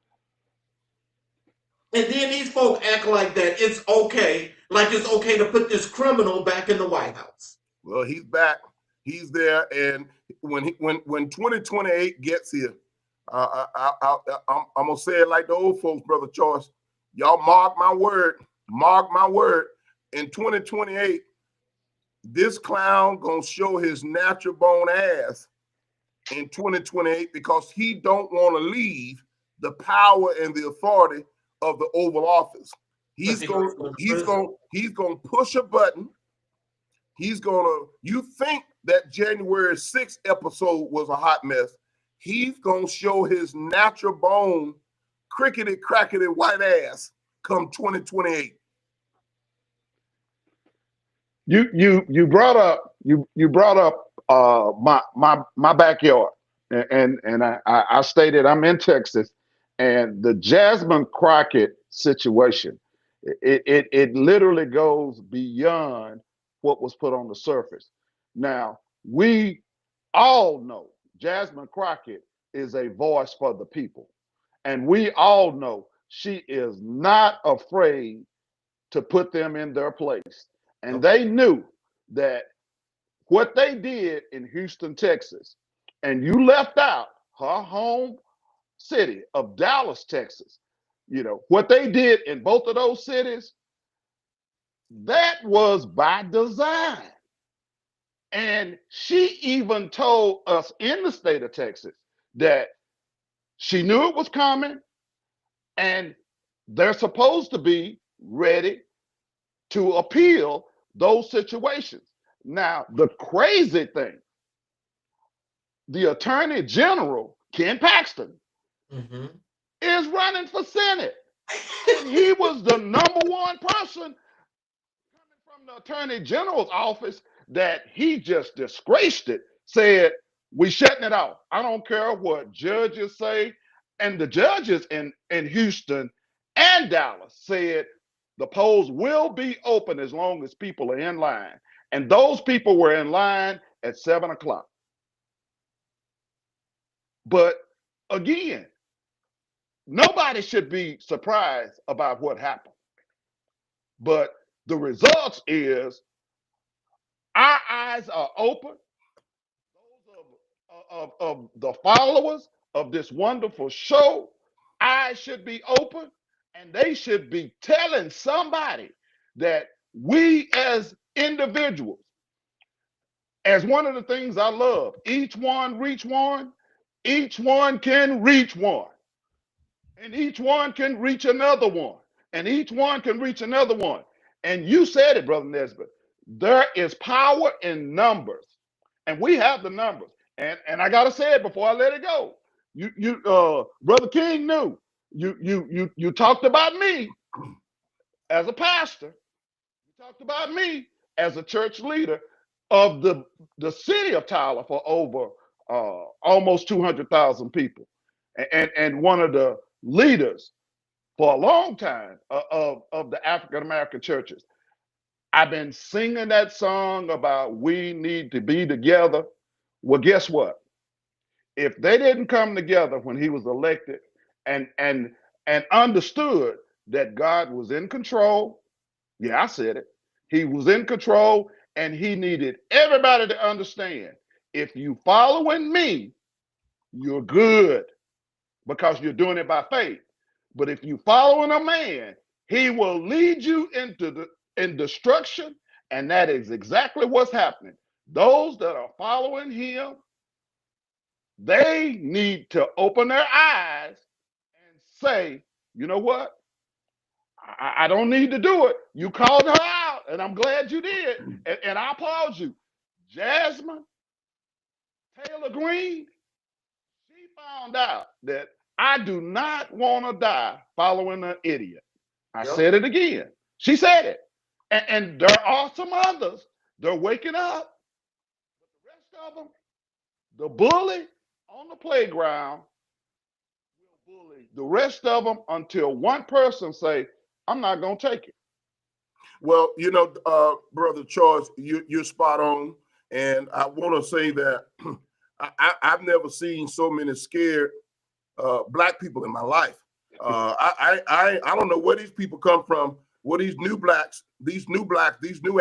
And then these folk act like that it's okay, like it's okay to put this criminal back in the White House. Well, he's back. He's there. And when 2028 gets here, I'm going to say it like the old folks, Brother Choice. Y'all mark my word. Mark my word. In 2028, this clown going to show his natural bone ass in 2028 because he don't want to leave the power and the authority of the Oval Office. He's going to push a button. You think that January 6th episode was a hot mess. He's going to show his natural bone, crickety, crackety white ass come 2028. You brought up my backyard, and I stated I'm in Texas, and the Jasmine Crockett situation, it literally goes beyond what was put on the surface. Now, we all know Jasmine Crockett is a voice for the people, and we all know she is not afraid to put them in their place. And they knew that what they did in Houston, Texas, and you left out her home city of Dallas, Texas, what they did in both of those cities, that was by design. And she even told us in the state of Texas that she knew it was coming and they're supposed to be ready to appeal those situations. Now, the crazy thing, the Attorney General, Ken Paxton, Mm-hmm. is running for Senate. And he was the #1 person coming from the Attorney General's office that he just disgraced it, said, we shutting it off. I don't care what judges say. And the judges in Houston and Dallas said the polls will be open as long as people are in line. And those people were in line at 7 o'clock. But again, nobody should be surprised about what happened. But the results is our eyes are open. Those of the followers of this wonderful show, eyes should be open, and they should be telling somebody that we as individuals, as one of the things I love, each one reach one, each one can reach one, and each one can reach another one, and each one can reach another one. And you said it, Brother Nesbitt. There is power in numbers, and we have the numbers. And I gotta say it before I let it go. Brother King knew. You talked about me as a pastor. You talked about me as a church leader of the city of Tyler for over almost 200,000 people, and one of the leaders for a long time of the African American churches. I've been singing that song about we need to be together. Well, guess what? If they didn't come together when he was elected and understood that God was in control, yeah, I said it. He was in control, and he needed everybody to understand, if you following me, you're good because you're doing it by faith. But if you following a man, he will lead you in destruction, and that is exactly what's happening. Those that are following him, they need to open their eyes and say, you know what? I don't need to do it. You called her out, and I'm glad you did. And I applaud you. Jasmine Taylor Greene, she found out that I do not want to die following an idiot. I said it again. She said it. And there are some others. They're waking up. But the rest of them, the bully on the playground will bully the rest of them until one person say, I'm not going to take it. Well, Brother Charles, you're spot on. And I want to say that I've never seen so many scared black people in my life. I don't know where these people come from, where these new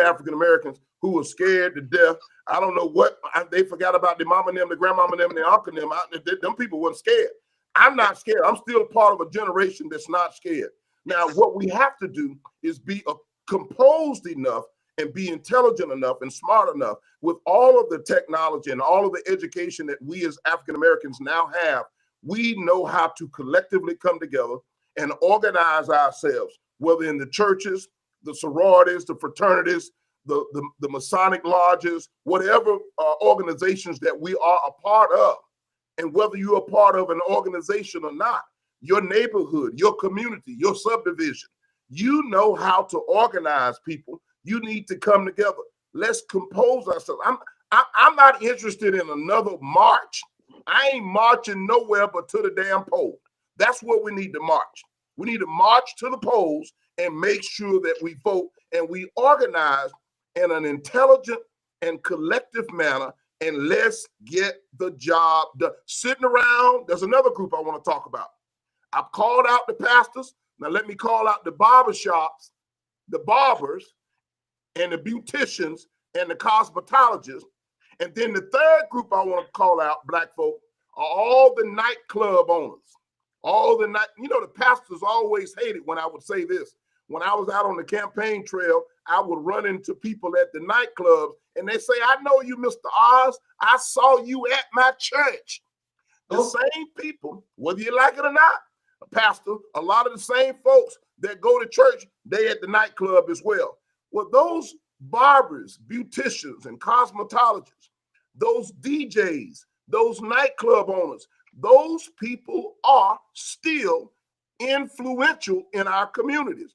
African Americans who are scared to death. I don't know what they forgot about the mama and them, the grandmama and them, and the uncle and them. Them people weren't scared. I'm not scared. I'm still part of a generation that's not scared. Now, what we have to do is be composed enough and be intelligent enough and smart enough with all of the technology and all of the education that we as African Americans now have. We know how to collectively come together and organize ourselves, whether in the churches, the sororities, the fraternities, the Masonic lodges, whatever organizations that we are a part of. And whether you're a part of an organization or not, your neighborhood, your community, your subdivision, you know how to organize people. You need to come together. Let's compose ourselves. I'm not interested in another march. I ain't marching nowhere but to the damn poll. That's where we need to march. We need to march to the polls and make sure that we vote and we organize in an intelligent and collective manner, and let's get the job done. Sitting around, there's another group I want to talk about. I've called out the pastors. Now let me call out the barbershops, the barbers, and the beauticians, and the cosmetologists. And then the third group I want to call out, black folk, are all the nightclub owners. The pastors always hated when I would say this. When I was out on the campaign trail, I would run into people at the nightclubs, and they say, I know you, Mr. Oz. I saw you at my church. The same people, whether you like it or not, Pastor, a lot of the same folks that go to church, they at the nightclub as well. Well, those barbers, beauticians, and cosmetologists, those DJs, those nightclub owners, those people are still influential in our communities.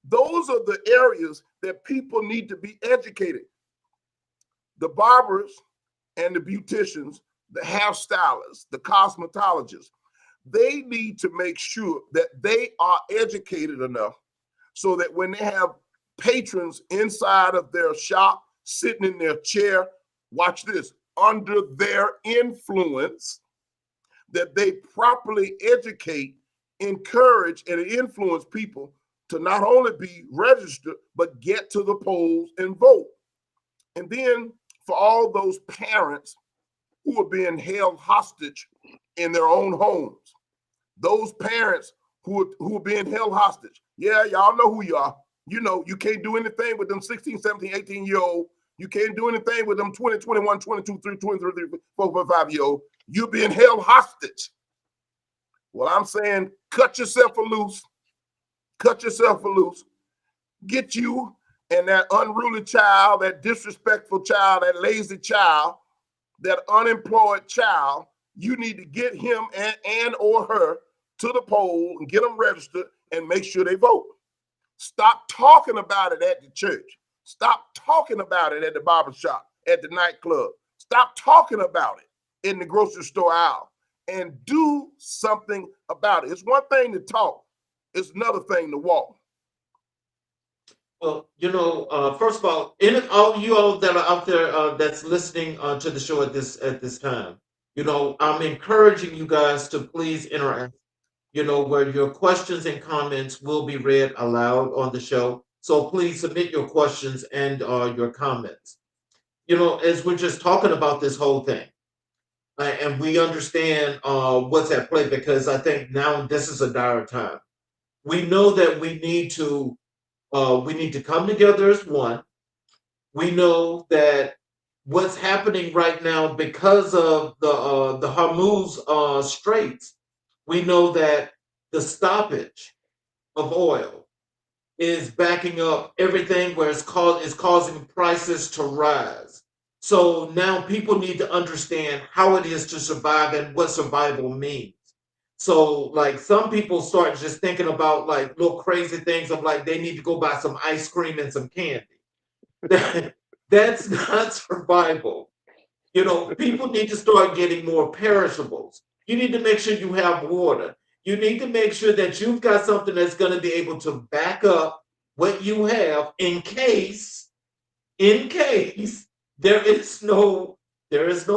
Those are the areas that people need to be educated. The barbers and the beauticians, the hairstylists, the cosmetologists, they need to make sure that they are educated enough so that when they have patrons inside of their shop, sitting in their chair, watch this, under their influence, that they properly educate, encourage, and influence people to not only be registered, but get to the polls and vote. And then for all those parents who are being held hostage in their own homes, those parents who are being held hostage, yeah, y'all know who you are. You know, you can't do anything with them 16, 17, 18-year-old. You can't do anything with them 20, 21, 22, 23, 24, 25-year-old. You're being held hostage. Well, I'm saying cut yourself loose. Cut yourself loose. Get you and that unruly child, that disrespectful child, that lazy child, that unemployed child, you need to get him and or her to the poll and get them registered and make sure they vote. Stop talking about it at the church. Stop talking about it at the barbershop, at the nightclub. Stop talking about it in the grocery store aisle and do something about it. It's one thing to talk. It's another thing to walk. Well, first of all, all you all that are out there that's listening to the show at this time, I'm encouraging you guys to please interact. Where your questions and comments will be read aloud on the show. So please submit your questions and your comments. As we're just talking about this whole thing, and we understand what's at play, because I think now this is a dire time. We know that we need to come together as one. We know that what's happening right now because of the Hormuz Straits. We know that the stoppage of oil is backing up everything, where it's causing prices to rise. So now people need to understand how it is to survive and what survival means. So like some people start just thinking about like little crazy things of like they need to go buy some ice cream and some candy. That's not survival. People need to start getting more perishables. You need to make sure you have water. You need to make sure that you've got something that's going to be able to back up what you have in case there is no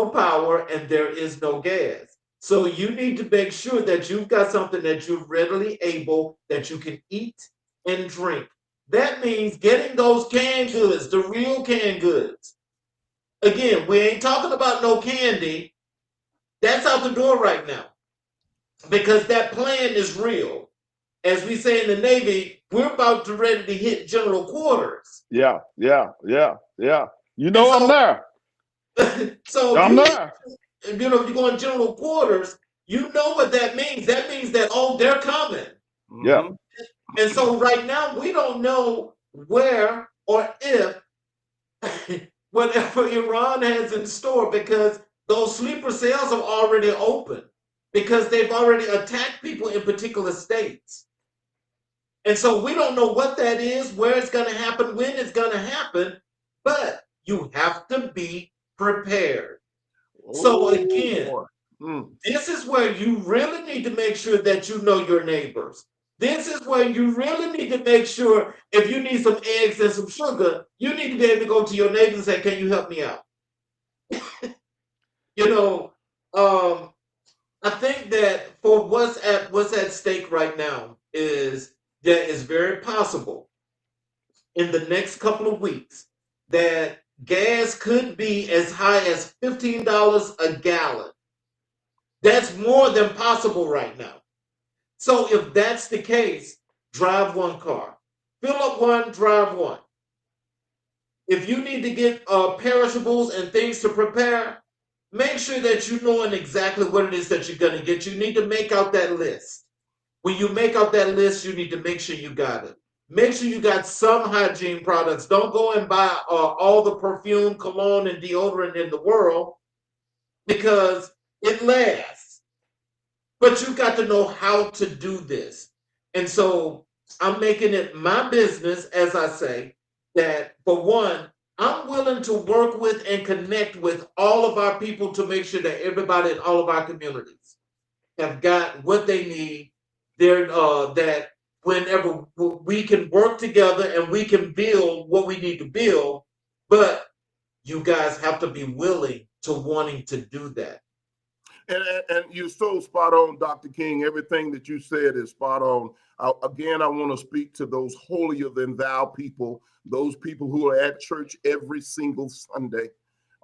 power and there is no gas. So you need to make sure that you've got something that you're readily able, that you can eat and drink. That means getting those canned goods, the real canned goods. Again, we ain't talking about no candy. That's out the door right now, because that plan is real. As we say in the Navy, we're about to ready to hit general quarters. Yeah. I'm there. So I'm there. If you go in general quarters, you know what that means. That means that, they're coming. Yeah. And so right now, we don't know where or if whatever Iran has in store, because those sleeper cells have already opened, because they've already attacked people in particular states. And so we don't know what that is, where it's going to happen, when it's going to happen, but you have to be prepared. So again, this is where you really need to make sure that you know your neighbors. This is where you really need to make sure if you need some eggs and some sugar, you need to be able to go to your neighbors and say, can you help me out? I think that for what's at stake right now is that it's very possible in the next couple of weeks that gas could be as high as $15 a gallon. That's more than possible right now. So if that's the case, drive one car. Fill up one, drive one. If you need to get perishables and things to prepare, make sure that you know exactly what it is that you're going to get. You need to make out that list. When you make out that list, you need to make sure you got it. Make sure you got some hygiene products. Don't go and buy all the perfume, cologne, and deodorant in the world because it lasts. But you got to know how to do this. And so I'm making it my business, as I say, that for one, I'm willing to work with and connect with all of our people to make sure that everybody in all of our communities have got what they need. That whenever we can work together and we can build what we need to build, but you guys have to be willing to wanting to do that. And you're so spot on, Dr. King. Everything that you said is spot on. Again, I want to speak to those holier than thou people, those people who are at church every single Sunday,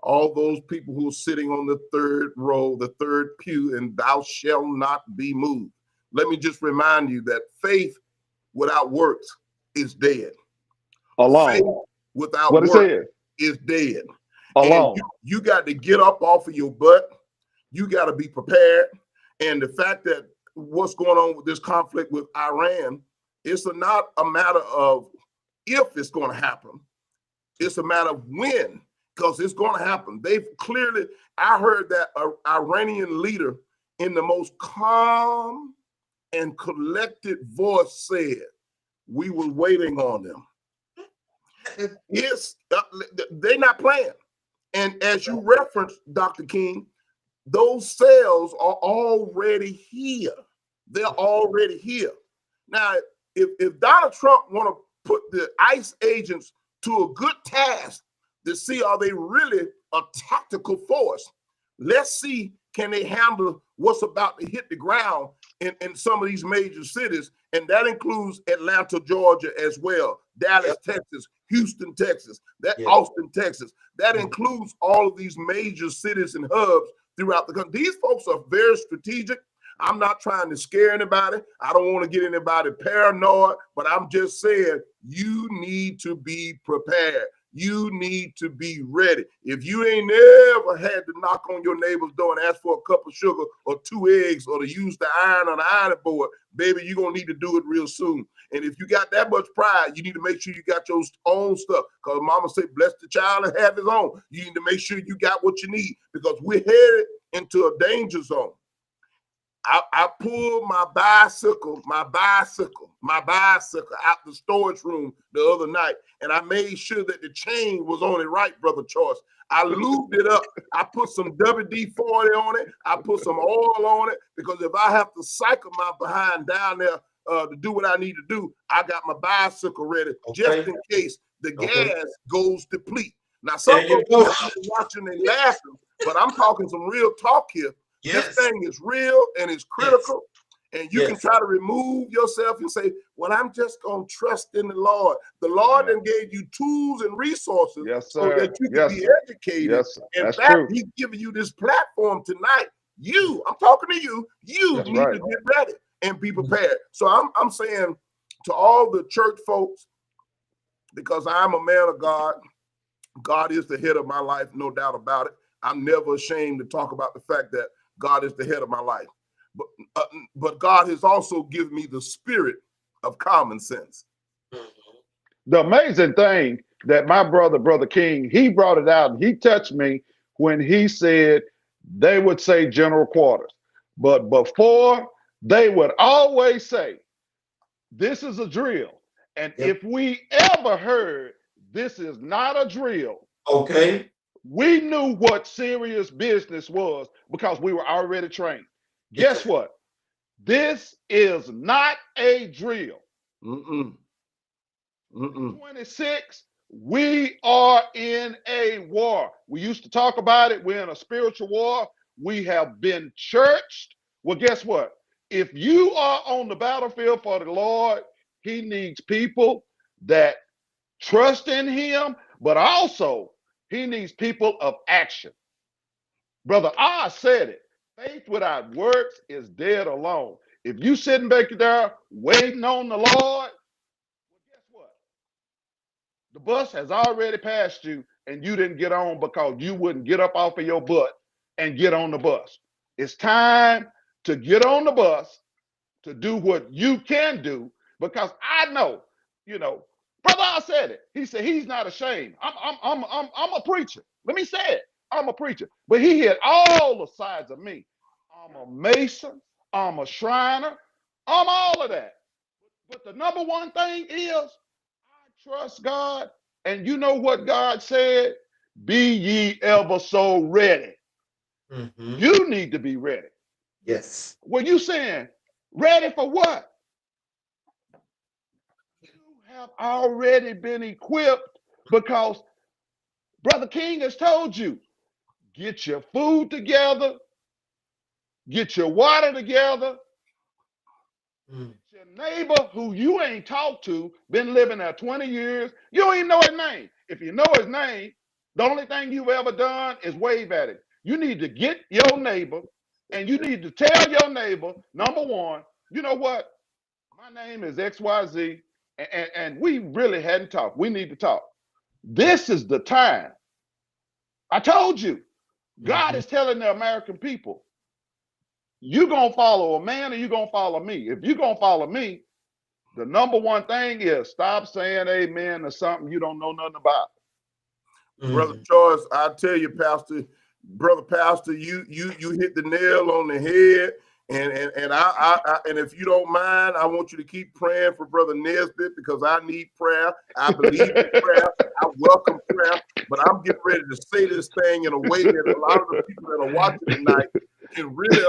all those people who are sitting on the third row, the third pew, and thou shalt not be moved. Let me just remind you that faith without works is dead. Alone. Faith without What it works said. is dead. Alone. And you got to get up off of your butt. You got to be prepared. And the fact that what's going on with this conflict with Iran, it's not a matter of if it's going to happen. It's a matter of when, because it's going to happen. They've clearly, I heard that an Iranian leader in the most calm and collected voice said, we were waiting on them. It's, they're not playing. And as you referenced, Dr. King, those cells are already here. They're already here. Now, if Donald Trump want to put the ICE agents to a good task to see are they really a tactical force, let's see, can they handle what's about to hit the ground in some of these major cities, and that includes Atlanta, Georgia as well, Dallas, Texas, Houston, Texas, Austin, Texas. That includes all of these major cities and hubs throughout the country. These folks are very strategic. I'm not trying to scare anybody. I don't want to get anybody paranoid, but I'm just saying you need to be prepared. You need to be ready. If you ain't never had to knock on your neighbor's door and ask for a cup of sugar or 2 eggs or to use the iron on the ironing board, baby, you're going to need to do it real soon. And if you got that much pride, you need to make sure you got your own stuff. Because mama said, bless the child and have his own. You need to make sure you got what you need because we're headed into a danger zone. I pulled my bicycle out the storage room the other night, and I made sure that the chain was on it right, Brother Choice. I lubed it up. I put some WD-40 on it. I put some oil on it because if I have to cycle my behind down there to do what I need to do, I got my bicycle ready just in case the gas goes deplete. Now, some people are watching and laughing, but I'm talking some real talk here. This thing is real and it's critical. And you can try to remove yourself and say, well, I'm just going to trust in the Lord. The Lord then gave you tools and resources so that you can be educated. In fact, he's giving you this platform tonight. I'm talking to you. You need to get ready and be prepared. So I'm saying to all the church folks, because I'm a man of God, God is the head of my life, no doubt about it. I'm never ashamed to talk about the fact that God is the head of my life. But God has also given me the spirit of common sense. The amazing thing that my Brother King, he brought it out and he touched me when he said they would say general quarters. But before, they would always say, this is a drill. And if we ever heard this is not a drill, we knew what serious business was because we were already trained. Guess what? This is not a drill. 26, we are in a war. We used to talk about it. We're in a spiritual war. We have been churched. Well, guess what? If you are on the battlefield for the Lord, he needs people that trust in him, but also he needs people of action. Brother I said it. Faith without works is dead alone. If you sitting back there waiting on the Lord, well, guess what? The bus has already passed you and you didn't get on because you wouldn't get up off of your butt and get on the bus. It's time to get on the bus to do what you can do because I know you know, Brother I said it. He said he's not ashamed. I'm a preacher. Let me say it. I'm a preacher. But he hit all the sides of me. I'm a mason. I'm a shriner. I'm all of that. But the number one thing is I trust God. And you know what God said? Be ye ever so ready. Mm-hmm. You need to be ready. Yes. Well, you saying ready for what? You have already been equipped because Brother King has told you, get your food together, get your water together. Mm. Your neighbor who you ain't talked to, been living there 20 years, you don't even know his name. If you know his name, the only thing you've ever done is wave at him. You need to get your neighbor and you need to tell your neighbor, number one, you know what? My name is XYZ, and we really hadn't talked. We need to talk. This is the time. I told you, God Mm-hmm. is telling the American people, you going to follow a man or you going to follow me. If you going to follow me, the number one thing is stop saying amen to something you don't know nothing about. Brother Mm-hmm. Charles, I tell you, Pastor, brother Pastor, you hit the nail on the head. And I and if you don't mind, I want you to keep praying for Brother Nesbitt because I need prayer. I believe in prayer. I welcome prayer. But I'm getting ready to say this thing in a way that a lot of the people that are watching tonight can really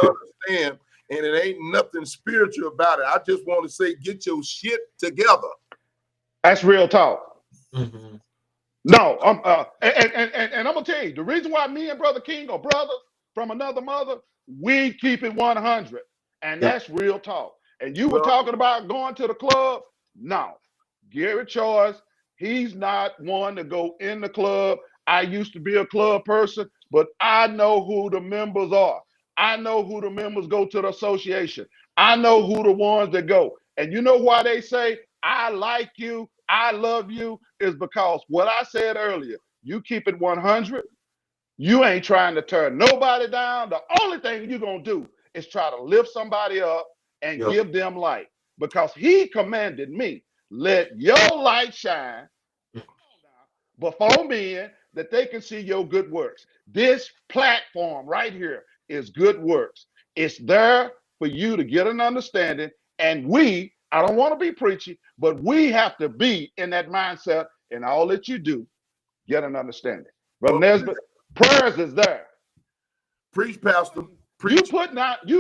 understand. And it ain't nothing spiritual about it. I just want to say, get your shit together. That's real talk. Mm-hmm. No, and I'm gonna tell you the reason why me and Brother King are brothers from another mother, we keep it 100, and Yeah. that's real talk. And you were Well, talking about going to the club. No, Gary Choice, he's not one to go in the club. I used to be a club person, but I know who the members are. I know who the members go to the association. I know who the ones that go. And you know why they say, I like you, I love you, is because what I said earlier, you keep it 100. You ain't trying to turn nobody down. The only thing you're going to do is try to lift somebody up and Yep. give them light because he commanded me, let your light shine before men that they can see your good works. This platform right here is good works. It's there for you to get an understanding. And we, I don't want to be preachy, but we have to be in that mindset in all that you do, get an understanding. Brother Nesbitt, prayers is there. preach, Pastor. You Preach.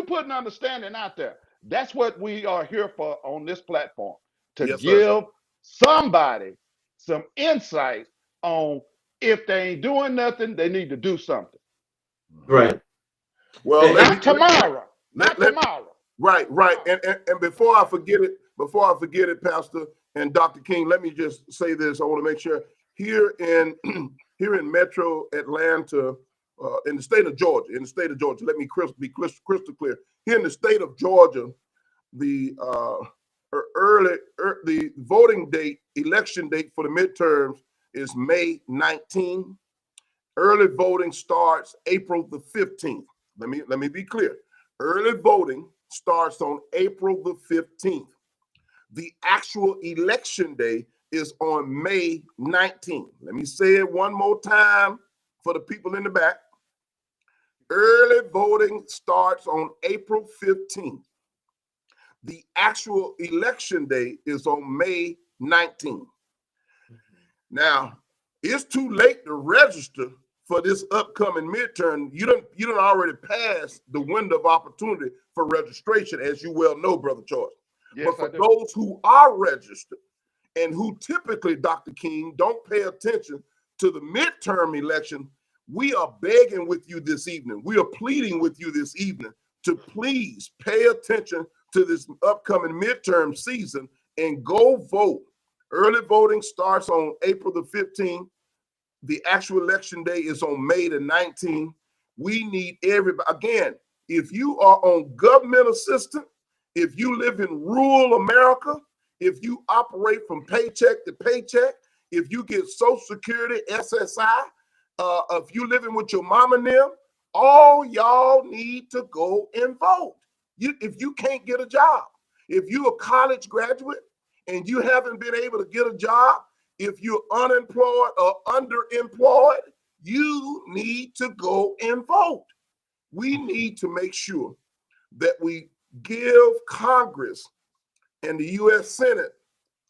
putting understanding out there. That's what we are here for on this platform, to Yes, sir. give somebody some insight on if they ain't doing nothing, they need to do something. Right. Well, And, let and me Not tomorrow. let, Not let tomorrow. right. And before I forget it, Pastor and Dr. King, let me just say this. I want to make sure here in here in Metro Atlanta, in the state of Georgia, let me be crystal clear. Here in the state of Georgia, the the voting date, election date for the midterms is May 19. Early voting starts April the 15th. Let me be clear. Early voting starts on April the 15th. The actual election day is on May 19th. Let me say it one more time for the people in the back. Early voting starts on April 15th. The actual election day is on May 19th. Now, it's too late to register for this upcoming midterm. You don't already pass the window of opportunity for registration, as you well know, Brother Choice. Yes, But I for do. those who are registered and who typically, Dr. King, don't pay attention to the midterm election, we are begging with you this evening. We are pleading with you this evening to please pay attention to this upcoming midterm season and go vote. Early voting starts on April the 15th. The actual election day is on May the 19th. We need everybody. Again, if you are on government assistance, if you live in rural America, if you operate from paycheck to paycheck, if you get Social Security, SSI, if you living with your mom and them, all y'all need to go and vote. If you can't get a job, if you a college graduate and you haven't been able to get a job, if you're unemployed or underemployed, you need to go and vote. We need to make sure that we give Congress and the U.S. Senate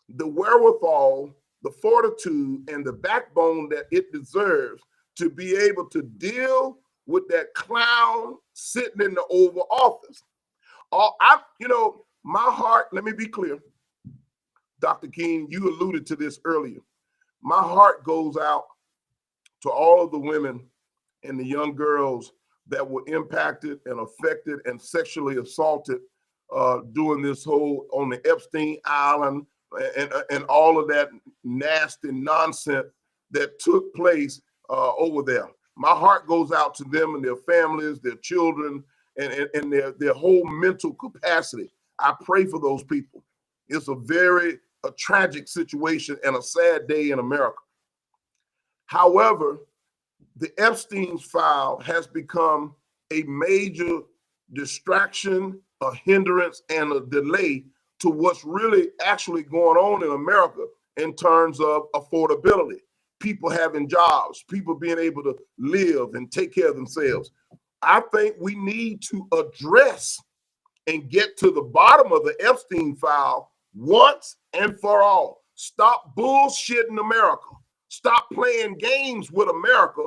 the wherewithal, the fortitude, and the backbone that it deserves to be able to deal with that clown sitting in the Oval Office. My heart, let me be clear, Dr. King, you alluded to this earlier. My heart goes out to all of the women and the young girls that were impacted and affected and sexually assaulted during this whole, on the Epstein Island, and all of that nasty nonsense that took place over there. My heart goes out to them and their families, their children, and their whole mental capacity. I pray for those people. It's a tragic situation and a sad day in America. However, the Epstein's file has become a major distraction, a hindrance, and a delay to what's really actually going on in America in terms of affordability, people having jobs, people being able to live and take care of themselves. I think we need to address and get to the bottom of the Epstein file once and for all. Stop bullshitting America. Stop playing games with America.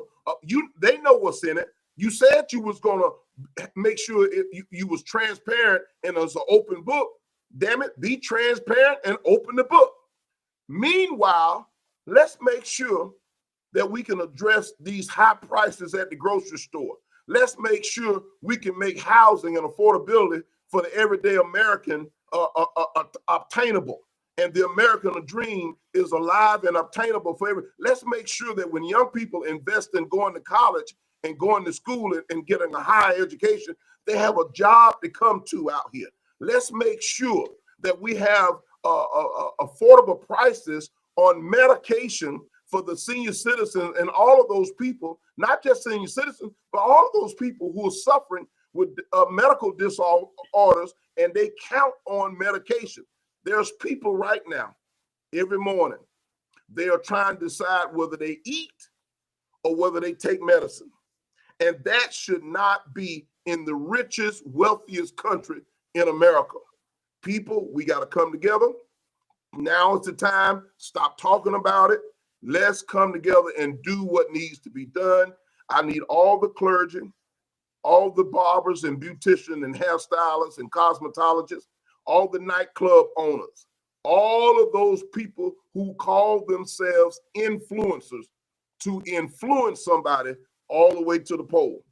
They know what's in it. You said you was gonna make sure you was transparent and it was an open book. Damn it, be transparent and open the book. Meanwhile, let's make sure that we can address these high prices at the grocery store. Let's make sure we can make housing and affordability for the everyday American obtainable. And the American dream is alive and obtainable for everyone. Let's make sure that when young people invest in going to college and going to school and getting a higher education, they have a job to come to out here. Let's make sure that we have affordable prices on medication for the senior citizens and all of those people, not just senior citizens, but all of those people who are suffering with medical disorders and they count on medication. There's people right now, every morning, they are trying to decide whether they eat or whether they take medicine. And that should not be in the richest, wealthiest country in America. People, we got to come together. Now is the time. Stop talking about it. Let's come together and do what needs to be done. I need all the clergy, all the barbers and beauticians and hairstylists and cosmetologists, all the nightclub owners, all of those people who call themselves influencers to influence somebody all the way to the poll.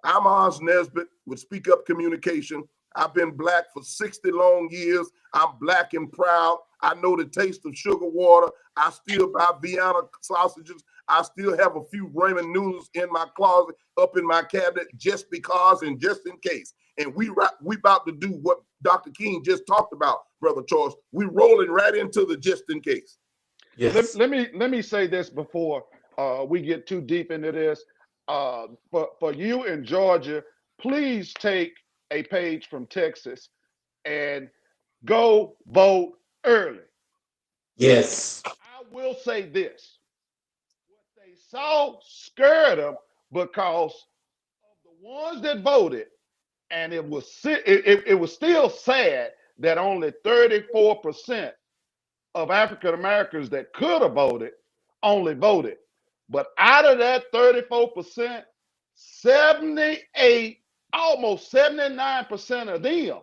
I'm Oz Nesbitt with Speak Up Communication. I've been black for 60 long years. I'm black and proud. I know the taste of sugar water. I still buy Vienna sausages. I still have a few ramen noodles in my closet, up in my cabinet, just because and just in case. And we about to do what Dr. King just talked about, Brother Charles. We rolling right into the just in case. Yes. Let me say this before we get too deep into this. For you in Georgia, please take a page from Texas and go vote early. Yes. I will say this. What they saw scared them because of the ones that voted, and it was still sad that only 34% of African Americans that could have voted only voted. But out of that 34%, 78, almost 79% of them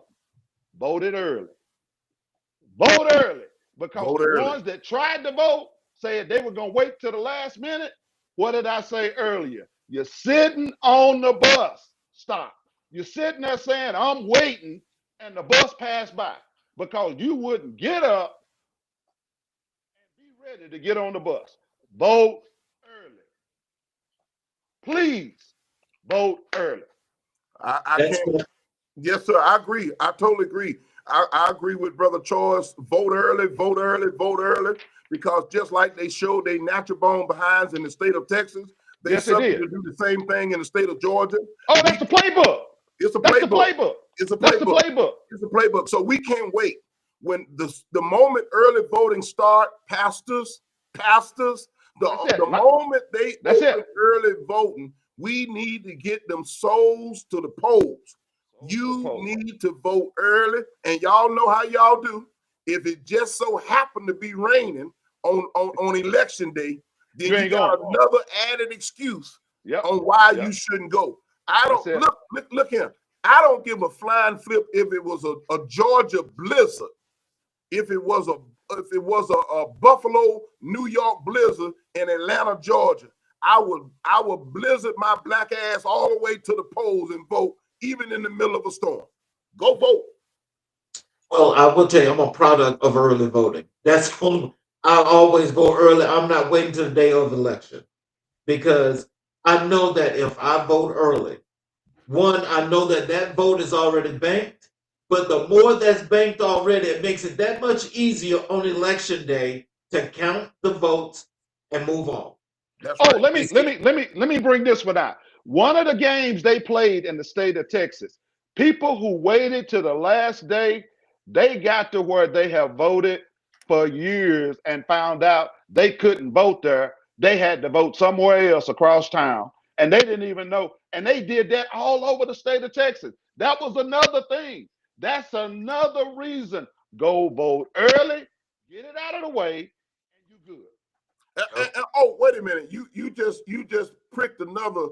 voted early. Vote early. Because the ones that tried to vote said they were going to wait till the last minute. What did I say earlier? You're sitting on the bus. Stop. You're sitting there saying, I'm waiting, and the bus passed by because you wouldn't get up and be ready to get on the bus. Vote early. Please vote early. I can't. Yes, sir. I agree. I totally agree. I agree with Brother Choice. Vote early, vote early, vote early. Because just like they showed their natural born behinds in the state of Texas, they subject to do the same thing in the state of Georgia. Oh, that's the playbook. It's a playbook. That's the playbook. It's a playbook. That's the playbook. It's a playbook. So we can't wait. when the moment early voting start, pastors, the moment they open early voting, we need to get them souls to the polls. You need to vote early, and y'all know how y'all do. If it just so happened to be raining on election day, then you got another added excuse on why you shouldn't go. I don't look here. I don't give a flying flip if it was a Georgia blizzard, if it was a Buffalo, New York blizzard in Atlanta, Georgia. I would blizzard my black ass all the way to the polls and vote, even in the middle of a storm. Go vote. Well, I will tell you, I'm a product of early voting. That's when I always vote early. I'm not waiting till the day of election, because I know that if I vote early, one, I know that that vote is already banked, but the more that's banked already, it makes it that much easier on election day to count the votes and move on. That's right. Let me bring this one out. One of the games they played in the state of Texas, people who waited to the last day, they got to where they have voted for years and found out they couldn't vote there. They had to vote somewhere else across town, and they didn't even know. And they did that all over the state of Texas. That was another thing. That's another reason. Go vote early, get it out of the way, and you good. Oh, wait a minute. You just pricked another.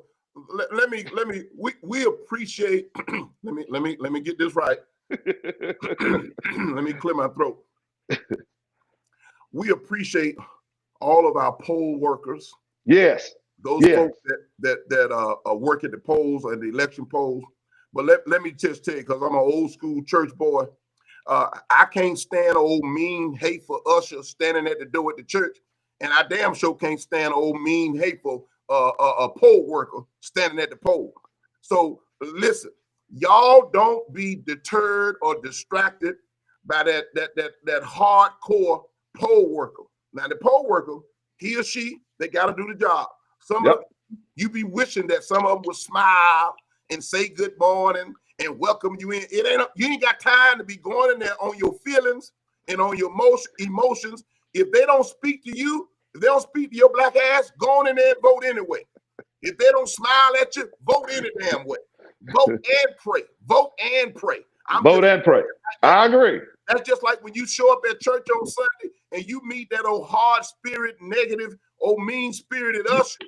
We appreciate. let me get this right. Let me clear my throat. We appreciate all of our poll workers. Yes. Those folks that work at the polls and the election polls. But let me just tell you, because I'm an old school church boy, I can't stand old mean, hateful usher standing at the door at the church. And I damn sure can't stand old mean, hateful a poll worker standing at the poll. So listen, y'all don't be deterred or distracted by that hardcore poll worker. Now the poll worker, he or she, they got to do the job. Some of you be wishing that some of them would smile and say good morning and welcome you in. You ain't got time to be going in there on your feelings and on your emotions. If they don't speak to you, if they don't speak to your black ass, go on in there and vote anyway. If they don't smile at you, vote any damn way. Vote and pray. Vote and pray. Vote and pray. I agree. That's just like when you show up at church on Sunday and you meet that old hard spirit, negative, old mean spirited usher.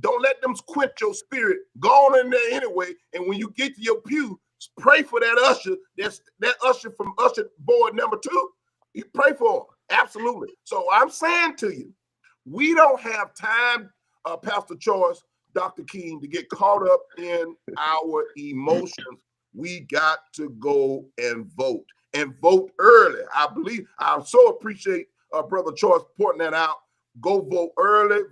Don't let them quench your spirit. Go on in there anyway. And when you get to your pew, pray for that usher. That's that usher from usher board number 2. You pray for him. Absolutely. So I'm saying to you, we don't have time, Pastor Choice, Dr. King, to get caught up in our emotions. We got to go and vote early. I so appreciate Brother Choice pointing that out. Go vote early,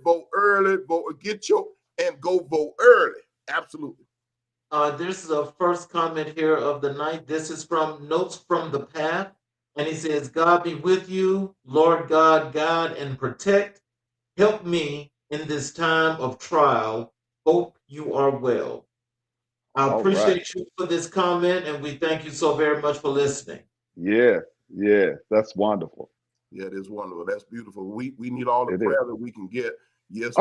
and go vote early. Absolutely. This is a first comment here of the night. This is from Notes from the Path. And he says, God be with you, Lord God, guide and protect. Help me in this time of trial. Hope you are well. I appreciate you for this comment, and we thank you so very much for listening. Yeah, that's wonderful. Yeah, it is wonderful. That's beautiful. We need all the prayer that we can get. Yes.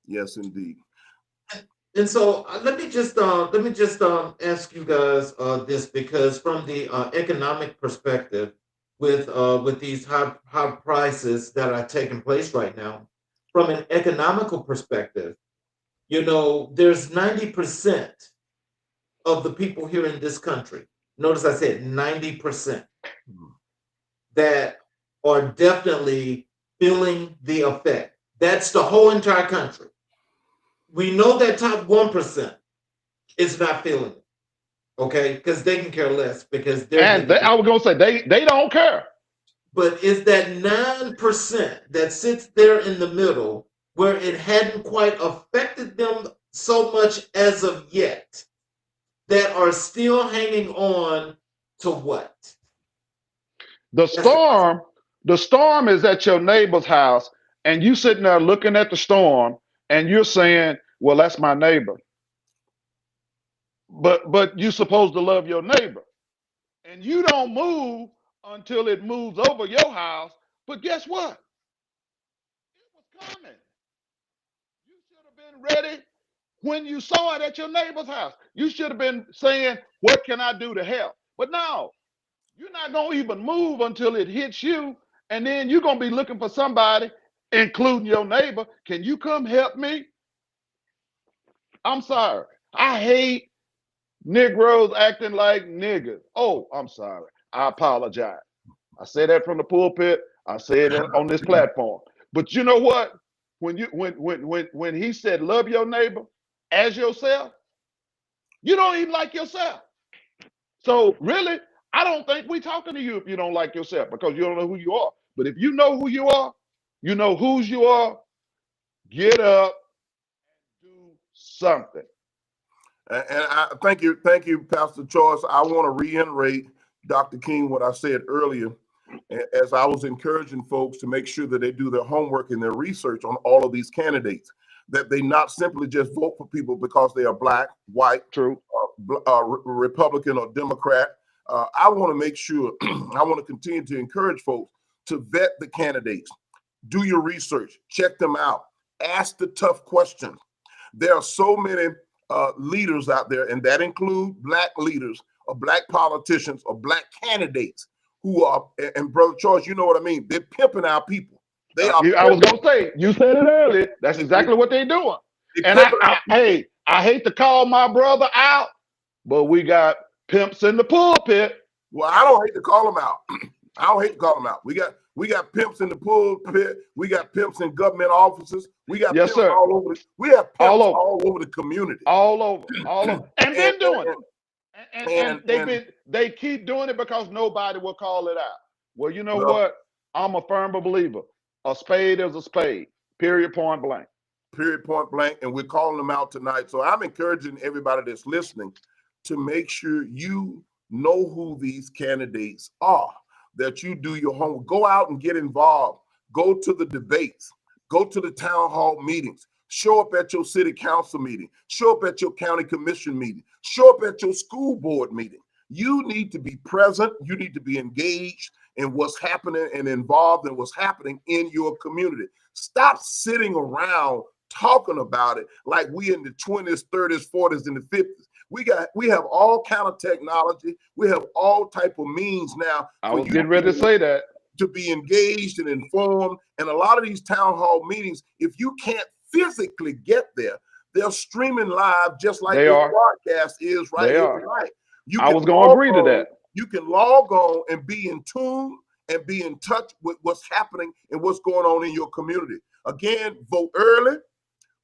Yes, indeed. And so let me just ask you guys this, because from the economic perspective, with these high prices that are taking place right now, from an economical perspective, there's 90% of the people here in this country. Notice I said 90%. That are definitely feeling the effect. That's the whole entire country. We know that top 1% is not feeling it, okay? Because they can care less, because I was gonna say they don't care. But it's that 9% that sits there in the middle, where it hadn't quite affected them so much as of yet, that are still hanging on to what? The storm is at your neighbor's house, and you sitting there looking at the storm, and you're saying, well, that's my neighbor. But you're supposed to love your neighbor. And you don't move until it moves over your house. But guess what? It was coming. You should have been ready when you saw it at your neighbor's house. You should have been saying, what can I do to help? But no, you're not going to even move until it hits you. And then you're going to be looking for somebody, including your neighbor. Can you come help me? I'm sorry. I hate Negroes acting like niggas. Oh, I'm sorry. I apologize. I say that from the pulpit. I say it on this platform. But you know what? When he said love your neighbor as yourself, you don't even like yourself. So really, I don't think we're talking to you if you don't like yourself, because you don't know who you are. But if you know who you are, you know whose you are, get up and do something. And I thank you, Pastor Choice. I want to reiterate, Dr. King, what I said earlier, as I was encouraging folks to make sure that they do their homework and their research on all of these candidates, that they not simply just vote for people because they are black, white, True, Republican, or Democrat. I want to make sure, I want to continue to encourage folks to vet the candidates, do your research, check them out, ask the tough questions. There are so many leaders out there, and that include black leaders or black politicians or black candidates who are, and Brother Choice, you know what I mean? They're pimping our people. They are. I was gonna say, you said it earlier. That's exactly what they're doing. And hey, I hate to call my brother out, but we got pimps in the pulpit. Well, I don't hate to call them out. I don't hate to call them out. We got pimps in the pulpit. We got pimps in government offices. We got yes, pimps sir. all over. We have pimps all over the community. All over. And been doing it. And they keep doing it because nobody will call it out. Well, you know what? I'm a firm believer. A spade is a spade. Period, point blank. Period, point blank. And we're calling them out tonight. So I'm encouraging everybody that's listening to make sure you know who these candidates are, that you do your homework. Go out and get involved. Go to the debates. Go to the town hall meetings. Show up at your city council meeting. Show up at your county commission meeting. Show up at your school board meeting. You need to be present. You need to be engaged in what's happening and involved in what's happening in your community. Stop sitting around talking about it like we in the 20s, 30s, 40s, and the 50s. We have all kind of technology. We have all type of means now. I was getting ready to say that. To be engaged and informed. And a lot of these town hall meetings, if you can't physically get there, they're streaming live just like this broadcast is right here tonight. I was going to agree to that. You can log on and be in tune and be in touch with what's happening and what's going on in your community. Again, vote early,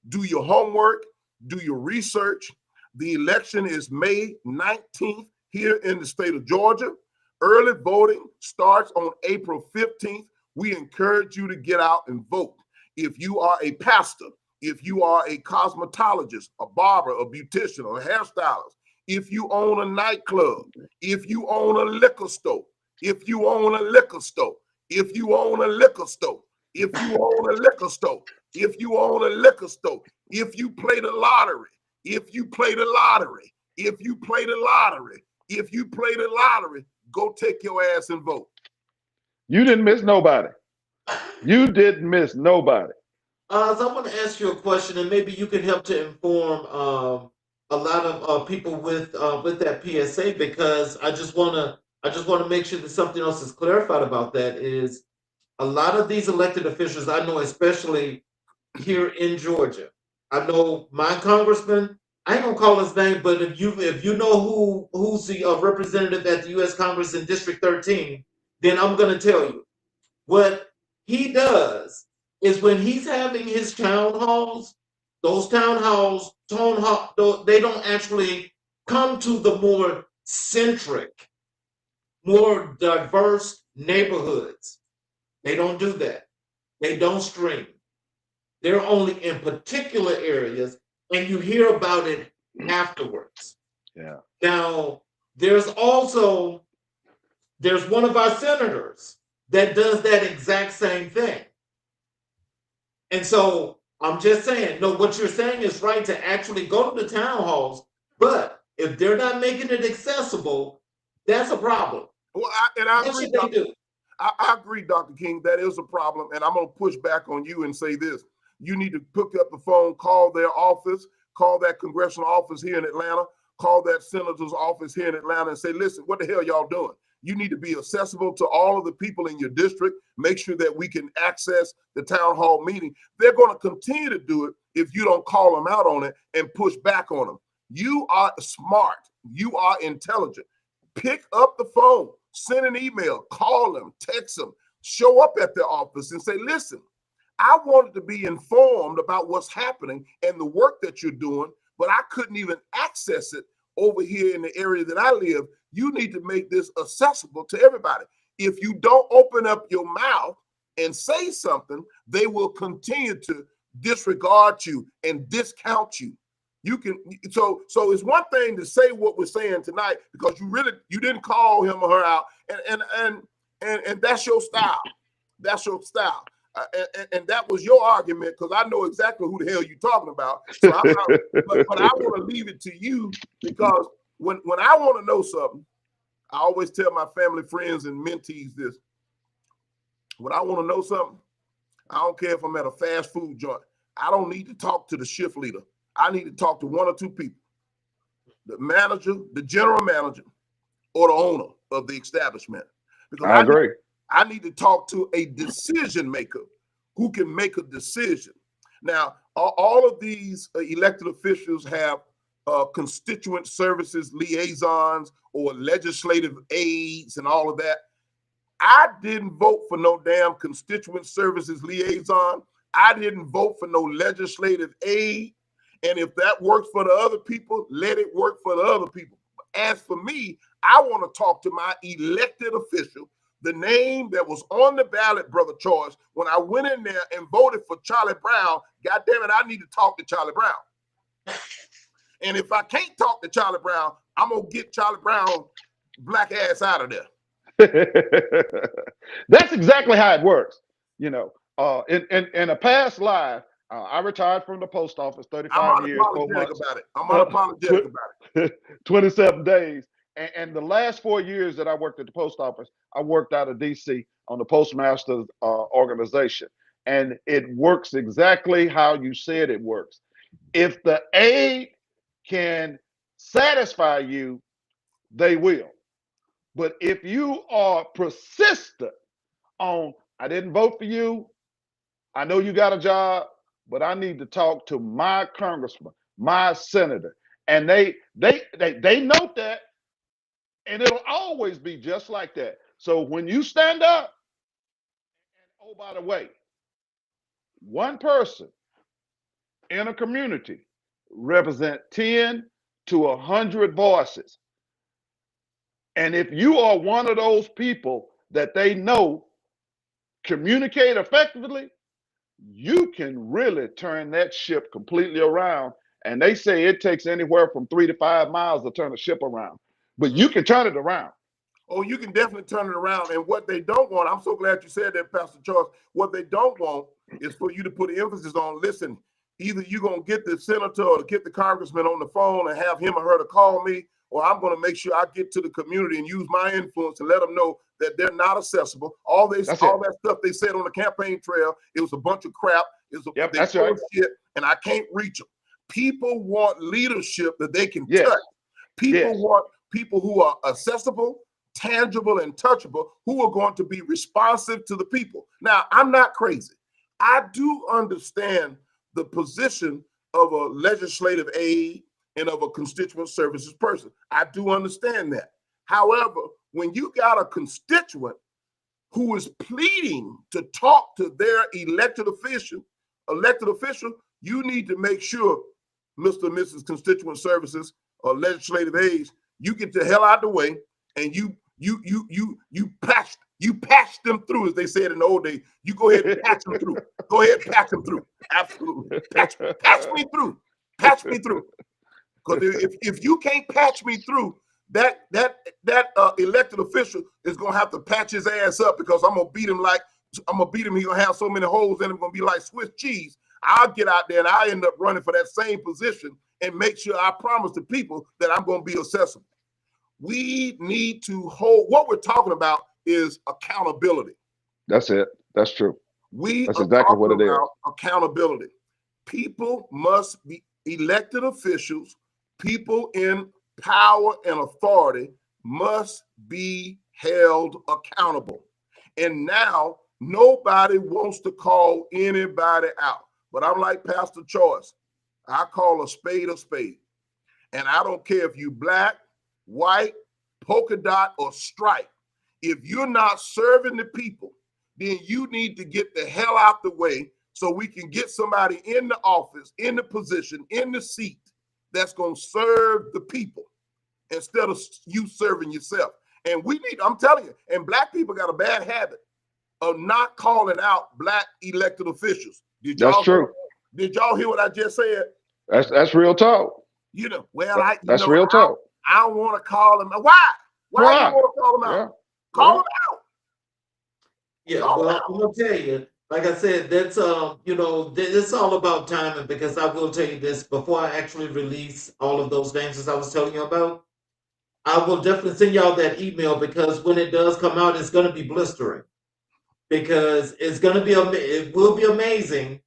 do your homework, do your research. The election is May 19th here in the state of Georgia. Early voting starts on April 15th. We encourage you to get out and vote. If you are a pastor, if you are a cosmetologist, a barber, a beautician, or a hairstylist, if you own a nightclub, if you own a liquor store, if you own a liquor store, if you own a liquor store, if you own a liquor store, if you own a liquor store, if you play the lottery, if you play the lottery, if you play the lottery, if you play the lottery, go take your ass and vote. You didn't miss nobody. You didn't miss nobody. So I want to ask you a question, and maybe you can help to inform a lot of people with that PSA, because I just want to make sure that something else is clarified about that. Is a lot of these elected officials, I know, especially here in Georgia, I know my congressman. I ain't gonna call his name, but if you know who's the representative at the U.S. Congress in District 13, then I'm gonna tell you what he does is when he's having his town halls. Those town halls, they don't actually come to the more centric, more diverse neighborhoods. They don't do that. They don't stream. They're only in particular areas, and you hear about it afterwards. Yeah. Now, there's one of our senators that does that exact same thing. And so I'm just saying, no, what you're saying is right, to actually go to the town halls, but if they're not making it accessible, that's a problem. Well, I What agree, should they do? I agree, Dr. King. That is a problem, and I'm going to push back on you and say this: you need to pick up the phone, call their office, call that congressional office here in Atlanta, call that senator's office here in Atlanta, and say, "Listen, what the hell y'all doing? You need to be accessible to all of the people in your district. Make sure that we can access the town hall meeting." They're going to continue to do it if you don't call them out on it and push back on them. You are smart. You are intelligent. Pick up the phone, send an email, call them, text them, show up at their office and say, "Listen, I wanted to be informed about what's happening and the work that you're doing, but I couldn't even access it over here in the area that I live. You need to make this accessible to everybody." If you don't open up your mouth and say something, they will continue to disregard you and discount you. You can so it's one thing to say what we're saying tonight because you didn't call him or her out, and that's your style. That's your style. And that was your argument because I know exactly who the hell you're talking about. So but I want to leave it to you because when I want to know something, I always tell my family, friends, and mentees this. When I want to know something, I don't care if I'm at a fast food joint. I don't need to talk to the shift leader. I need to talk to one or two people, the manager, the general manager, or the owner of the establishment. Because I agree. I need to talk to a decision maker who can make a decision. Now, all of these elected officials have constituent services liaisons or legislative aides and all of that. I didn't vote for no damn constituent services liaison. I didn't vote for no legislative aid. And if that works for the other people, let it work for the other people. As for me, I want to talk to my elected official, the name that was on the ballot, Brother Choice. When I went in there and voted for Charlie Brown, God damn it, I need to talk to Charlie Brown. And if I can't talk to Charlie Brown, I'm going to get Charlie Brown black ass out of there. That's exactly how it works. You know, in a past life, I retired from the post office, 35 years, 4 months. About it. I'm unapologetic about it. 27 days. And the last 4 years that I worked at the post office, I worked out of DC on the postmaster's organization. And it works exactly how you said it works. If the aide can satisfy you, they will. But if you are persistent on, I didn't vote for you, I know you got a job, but I need to talk to my congressman, my senator, and they note that, and it'll always be just like that. So when you stand up, and oh, by the way, one person in a community represent 10 to 100 voices. And if you are one of those people that they know communicate effectively, you can really turn that ship completely around. And they say it takes anywhere from 3 to 5 miles to turn a ship around, but you can turn it around. Oh, you can definitely turn it around. And what they don't want, I'm so glad you said that, Pastor Charles. What they don't want is for you to put emphasis on, listen, either you're going to get the senator or get the congressman on the phone and have him or her to call me, or I'm going to make sure I get to the community and use my influence to let them know that they're not accessible. All that stuff they said on the campaign trail, it was a bunch of crap. It was that's right. Shit, and I can't reach them. People want leadership that they can touch. People want people who are accessible, tangible, and touchable, who are going to be responsive to the people. Now, I'm not crazy. I do understand the position of a legislative aide and of a constituent services person. I do understand that. However, when you got a constituent who is pleading to talk to their elected official, you need to make sure, Mr. and Mrs. Constituent Services or legislative aides, you get the hell out of the way and you patch them through, as they said in the old days. You go ahead and patch them through. Go ahead and patch them through. Absolutely. Patch me through. Patch me through. Because if you can't patch me through, that elected official is gonna have to patch his ass up because I'm gonna beat him. He's gonna have so many holes in him, gonna be like Swiss cheese. I'll get out there and I end up running for that same position and make sure I promise the people that I'm gonna be accessible. We need to hold, what we're talking about is accountability. That's it. That's true. We That's are exactly what talking it is. about accountability. People must be elected officials, people in power and authority must be held accountable. And now nobody wants to call anybody out. But I'm like Pastor Choice. I call a spade a spade. And I don't care if you black, white, polka dot, or stripe. If you're not serving the people, then you need to get the hell out the way so we can get somebody in the office, in the position, in the seat that's going to serve the people instead of you serving yourself. And we need, I'm telling you, and black people got a bad habit of not calling out black elected officials. That's true. Did y'all hear what I just said? That's real talk. You know, well, that's real talk. I don't want to call them. Why? Why you want to call them out? Yeah. Call them out. Yeah, well, I'm gonna tell you, like I said, that's you know, it's all about timing, because I will tell you this, before I actually release all of those names as I was telling you about, I will definitely send y'all that email, because when it does come out, it's gonna be blistering. Because it's gonna be it will be amazing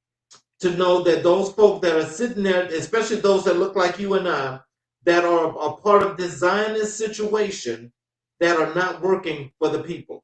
to know that those folk that are sitting there, especially those that look like you and I, that are a part of this Zionist situation, that are not working for the people.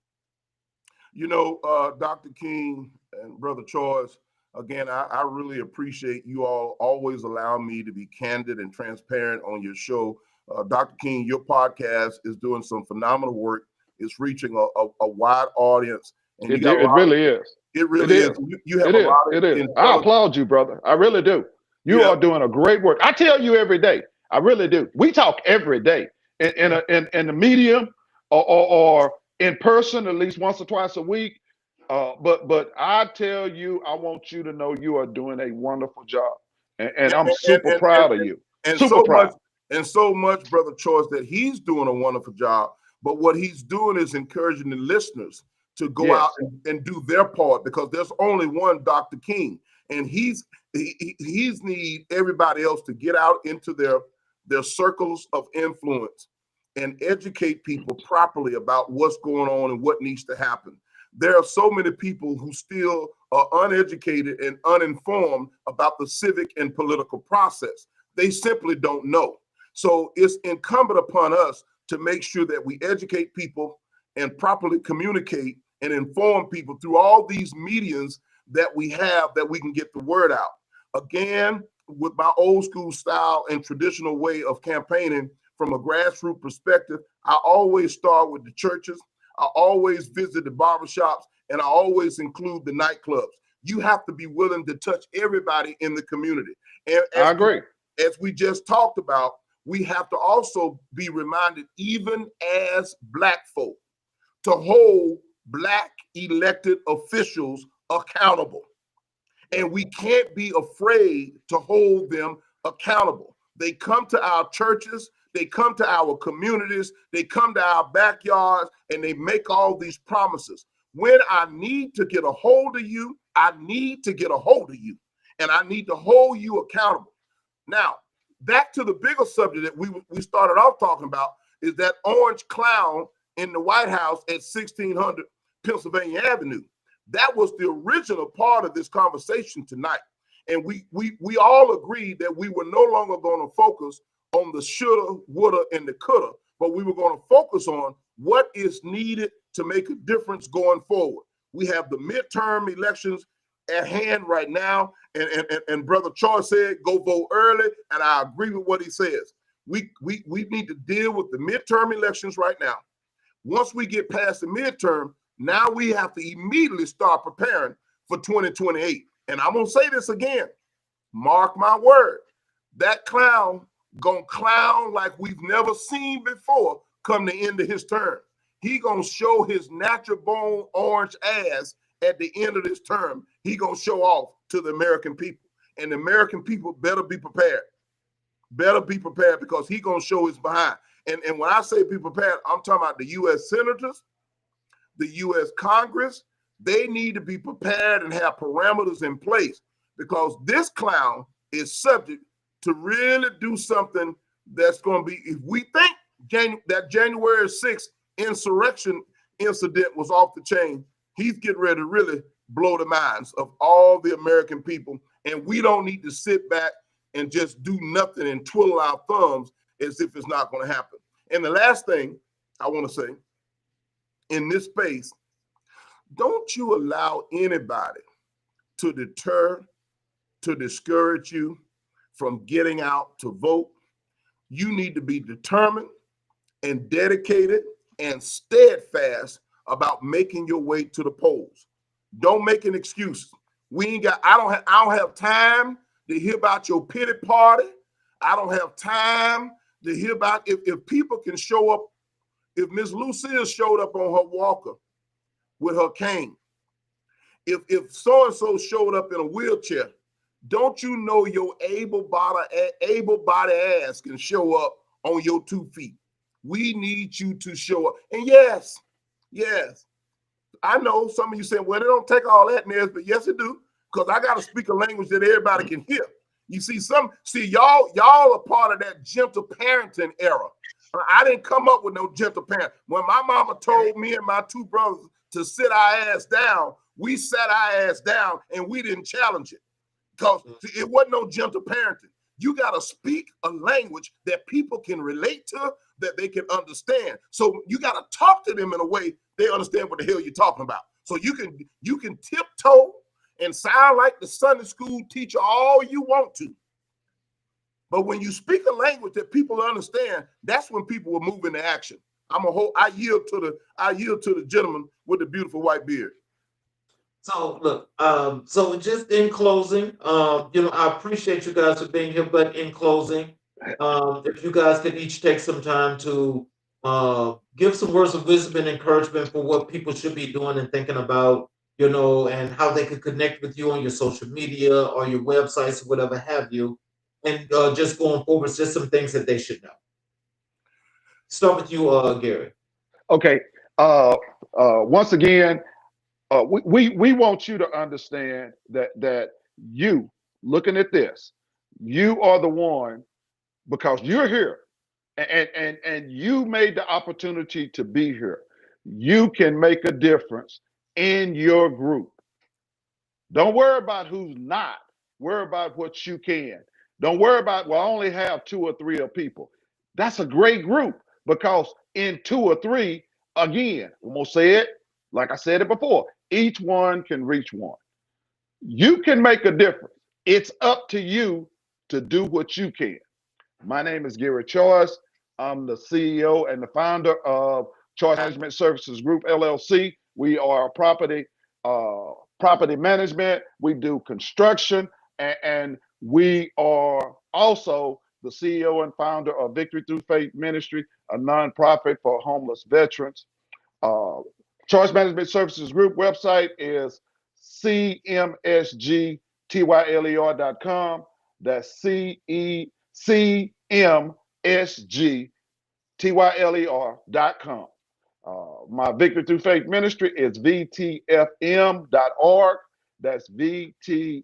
You know, Dr. King and Brother Choice, again, I really appreciate you all always allow me to be candid and transparent on your show. Dr. King, your podcast is doing some phenomenal work. It's reaching a wide audience. And it really is. It really is. You have a lot of intelligence. I applaud you, brother. I really do. You are doing a great work. I tell you every day. I really do. We talk every day in the media or in person at least once or twice a week. But I tell you, I want you to know you are doing a wonderful job. And I'm super proud of you. And super proud. So much, Brother Choice, that he's doing a wonderful job. But what he's doing is encouraging the listeners to go out and do their part, because there's only one Dr. King. And he's need everybody else to get out into their circles of influence and educate people properly about what's going on and what needs to happen. There are so many people who still are uneducated and uninformed about the civic and political process. They simply don't know. So it's incumbent upon us to make sure that we educate people and properly communicate and inform people through all these mediums that we have, that we can get the word out. Again, with my old school style and traditional way of campaigning from a grassroots perspective, I always start with the churches. I always visit the barbershops, and I always include the nightclubs. You have to be willing to touch everybody in the community. And I agree. As we just talked about, we have to also be reminded, even as black folk, to hold black elected officials accountable. And we can't be afraid to hold them accountable. They come to our churches, they come to our communities, they come to our backyards, and they make all these promises. When I need to get a hold of you, I need to get a hold of you, and I need to hold you accountable. Now, back to the bigger subject that we started off talking about is that orange clown in the White House at 1600 Pennsylvania Avenue. That was the original part of this conversation tonight. And we all agreed that we were no longer going to focus on the shoulda, woulda, and the coulda, but we were going to focus on what is needed to make a difference going forward. We have the midterm elections at hand right now, and Brother Choice said, go vote early, and I agree with what he says. We need to deal with the midterm elections right now. Once we get past the midterm, now we have to immediately start preparing for 2028. And I'm gonna say this again, mark my word, that clown gonna clown like we've never seen before come the end of his term. He gonna show his natural born orange ass at the end of this term. He gonna show off to the American people, and the American people better be prepared. Better be prepared, because he gonna show his behind. And when I say be prepared, I'm talking about the U.S. senators, the U.S. Congress. They need to be prepared and have parameters in place, because this clown is subject to really do something that's going to be, if we think that January 6th insurrection incident was off the chain, he's getting ready to really blow the minds of all the American people. And we don't need to sit back and just do nothing and twiddle our thumbs as if it's not going to happen. And the last thing I want to say, in this space, don't you allow anybody to deter, to discourage you from getting out to vote. You need to be determined and dedicated and steadfast about making your way to the polls. Don't make an excuse. I don't have time to hear about your pity party. I don't have time to hear about if people can show up. If Miss Lucille showed up on her walker with her cane, if so-and-so showed up in a wheelchair, don't you know your able-bodied ass can show up on your 2 feet? We need you to show up. And yes, I know some of you saying, well, it don't take all that, Nez, but yes, it do, because I got to speak a language that everybody can hear. You see, y'all are part of that gentle parenting era. I didn't come up with no gentle parent. When my mama told me and my 2 brothers to sit our ass down, we sat our ass down and we didn't challenge it because it wasn't no gentle parenting. You got to speak a language that people can relate to, that they can understand. So you got to talk to them in a way they understand what the hell you're talking about. So you can tiptoe and sound like the Sunday school teacher all you want to. But when you speak a language that people understand, that's when people will move into action. I yield to the gentleman with the beautiful white beard. So look, so just in closing, I appreciate you guys for being here, but in closing, if you guys could each take some time to give some words of wisdom and encouragement for what people should be doing and thinking about, and how they could connect with you on your social media or your websites or whatever have you, and just going forward, just some things that they should know. Start with you, Gary. Okay. Once again, we want you to understand that you looking at this, you are the one, because you're here and you made the opportunity to be here. You can make a difference in your group. Don't worry about who's not. Worry about what you can. Don't worry about, well, I only have 2 or 3 of people. That's a great group, because in 2 or 3, again, I'm gonna say it like I said it before, each one can reach one. You can make a difference. It's up to you to do what you can. My name is Gary Choice. I'm the CEO and the founder of Choice Management Services Group, LLC. We are property management. We do construction, and we are also the CEO and founder of Victory Through Faith Ministry, a nonprofit for homeless veterans. Choice Management Services Group website is cmsgtyler.com. That's cmsgtyler.com. My Victory Through Faith Ministry is vtfm.org. That's vtfm.org.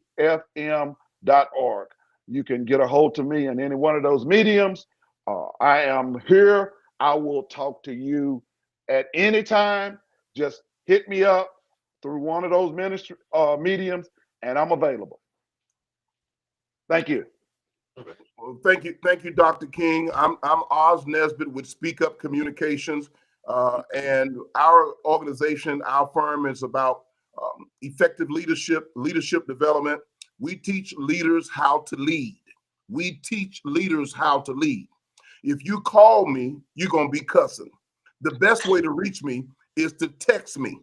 You can get a hold of me in any one of those mediums. I am here. I will talk to you at any time. Just hit me up through one of those mediums, and I'm available. Thank you. Well, thank you, Dr. King. I'm Oz Nesbitt with Speak Up Communications, and our organization, our firm, is about effective leadership development. We teach leaders how to lead. If you call me, you're gonna be cussing. The best way to reach me is to text me.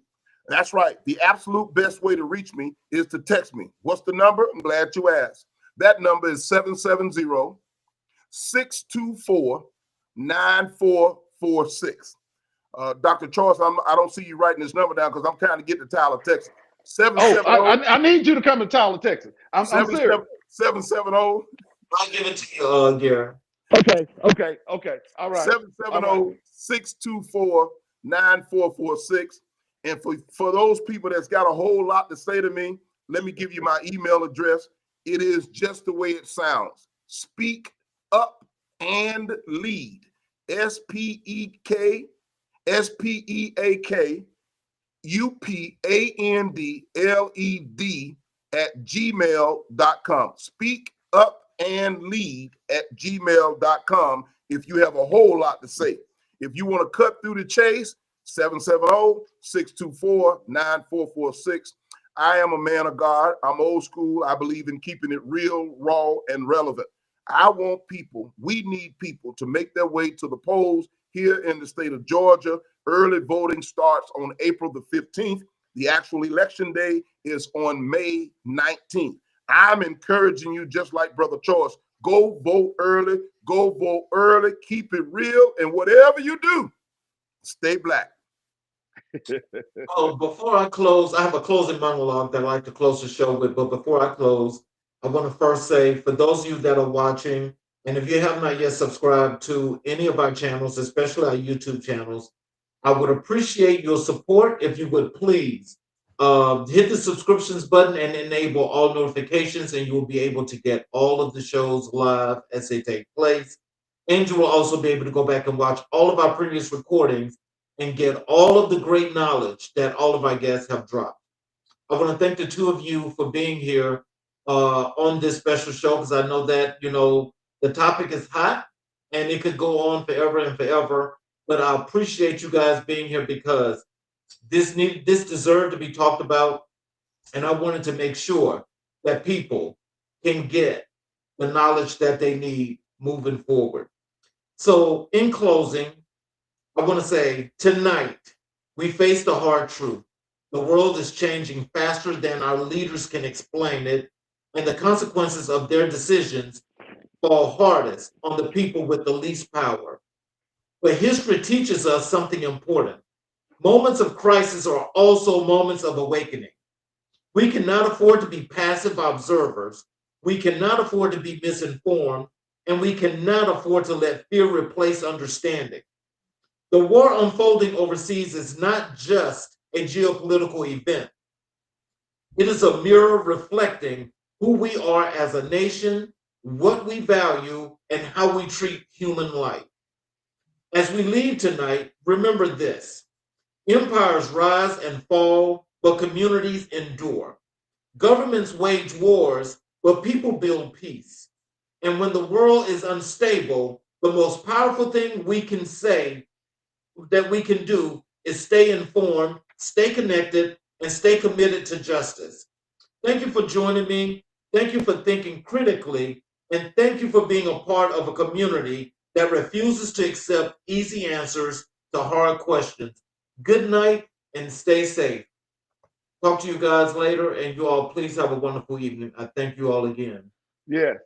That's right. The absolute best way to reach me is to text me. What's the number? I'm glad you asked. That number is 770-624-9446. Dr. Choice, I don't see you writing this number down because I'm trying to get to Tyler, Texas. I need you to come to Tyler, Texas. I'm serious. 770. I'll give it to you, Gary. Okay. All right. 770-624-9446. And for those people that's got a whole lot to say to me, let me give you my email address. It is just the way it sounds. Speak up and lead speakupandled@gmail.com. Speakupandlead@gmail.com if you have a whole lot to say. If you want to cut through the chase, 770-624-9446. I am a man of God. I'm old school. I believe in keeping it real, raw, and relevant. I want people, we need people to make their way to the polls here in the state of Georgia. Early voting starts on April the 15th. The actual election day is on May 19th. I'm encouraging you, just like Brother Choice, go vote early, keep it real, and whatever you do, stay black. Oh, before I close, I have a closing monologue that I like to close the show with. But before I close, I want to first say, for those of you that are watching, and if you have not yet subscribed to any of our channels, especially our YouTube channels, I would appreciate your support if you would please hit the subscriptions button and enable all notifications, and you will be able to get all of the shows live as they take place. And you will also be able to go back and watch all of our previous recordings and get all of the great knowledge that all of our guests have dropped. I want to thank the two of you for being here on this special show, because I know that, you know, the topic is hot and it could go on forever and forever. But I appreciate you guys being here because this deserved to be talked about, and I wanted to make sure that people can get the knowledge that they need moving forward. So, in closing, I want to say tonight we face the hard truth. The world is changing faster than our leaders can explain it, and the consequences of their decisions fall hardest on the people with the least power. But history teaches us something important. Moments of crisis are also moments of awakening. We cannot afford to be passive observers. We cannot afford to be misinformed, and we cannot afford to let fear replace understanding. The war unfolding overseas is not just a geopolitical event. It is a mirror reflecting who we are as a nation, what we value, and how we treat human life. As we leave tonight, remember this: empires rise and fall, but communities endure. Governments wage wars, but people build peace. And when the world is unstable, the most powerful thing we can say that we can do is stay informed, stay connected, and stay committed to justice. Thank you for joining me. Thank you for thinking critically. And thank you for being a part of a community that refuses to accept easy answers to hard questions. Good night and stay safe. Talk to you guys later, and you all please have a wonderful evening. I thank you all again. Yes.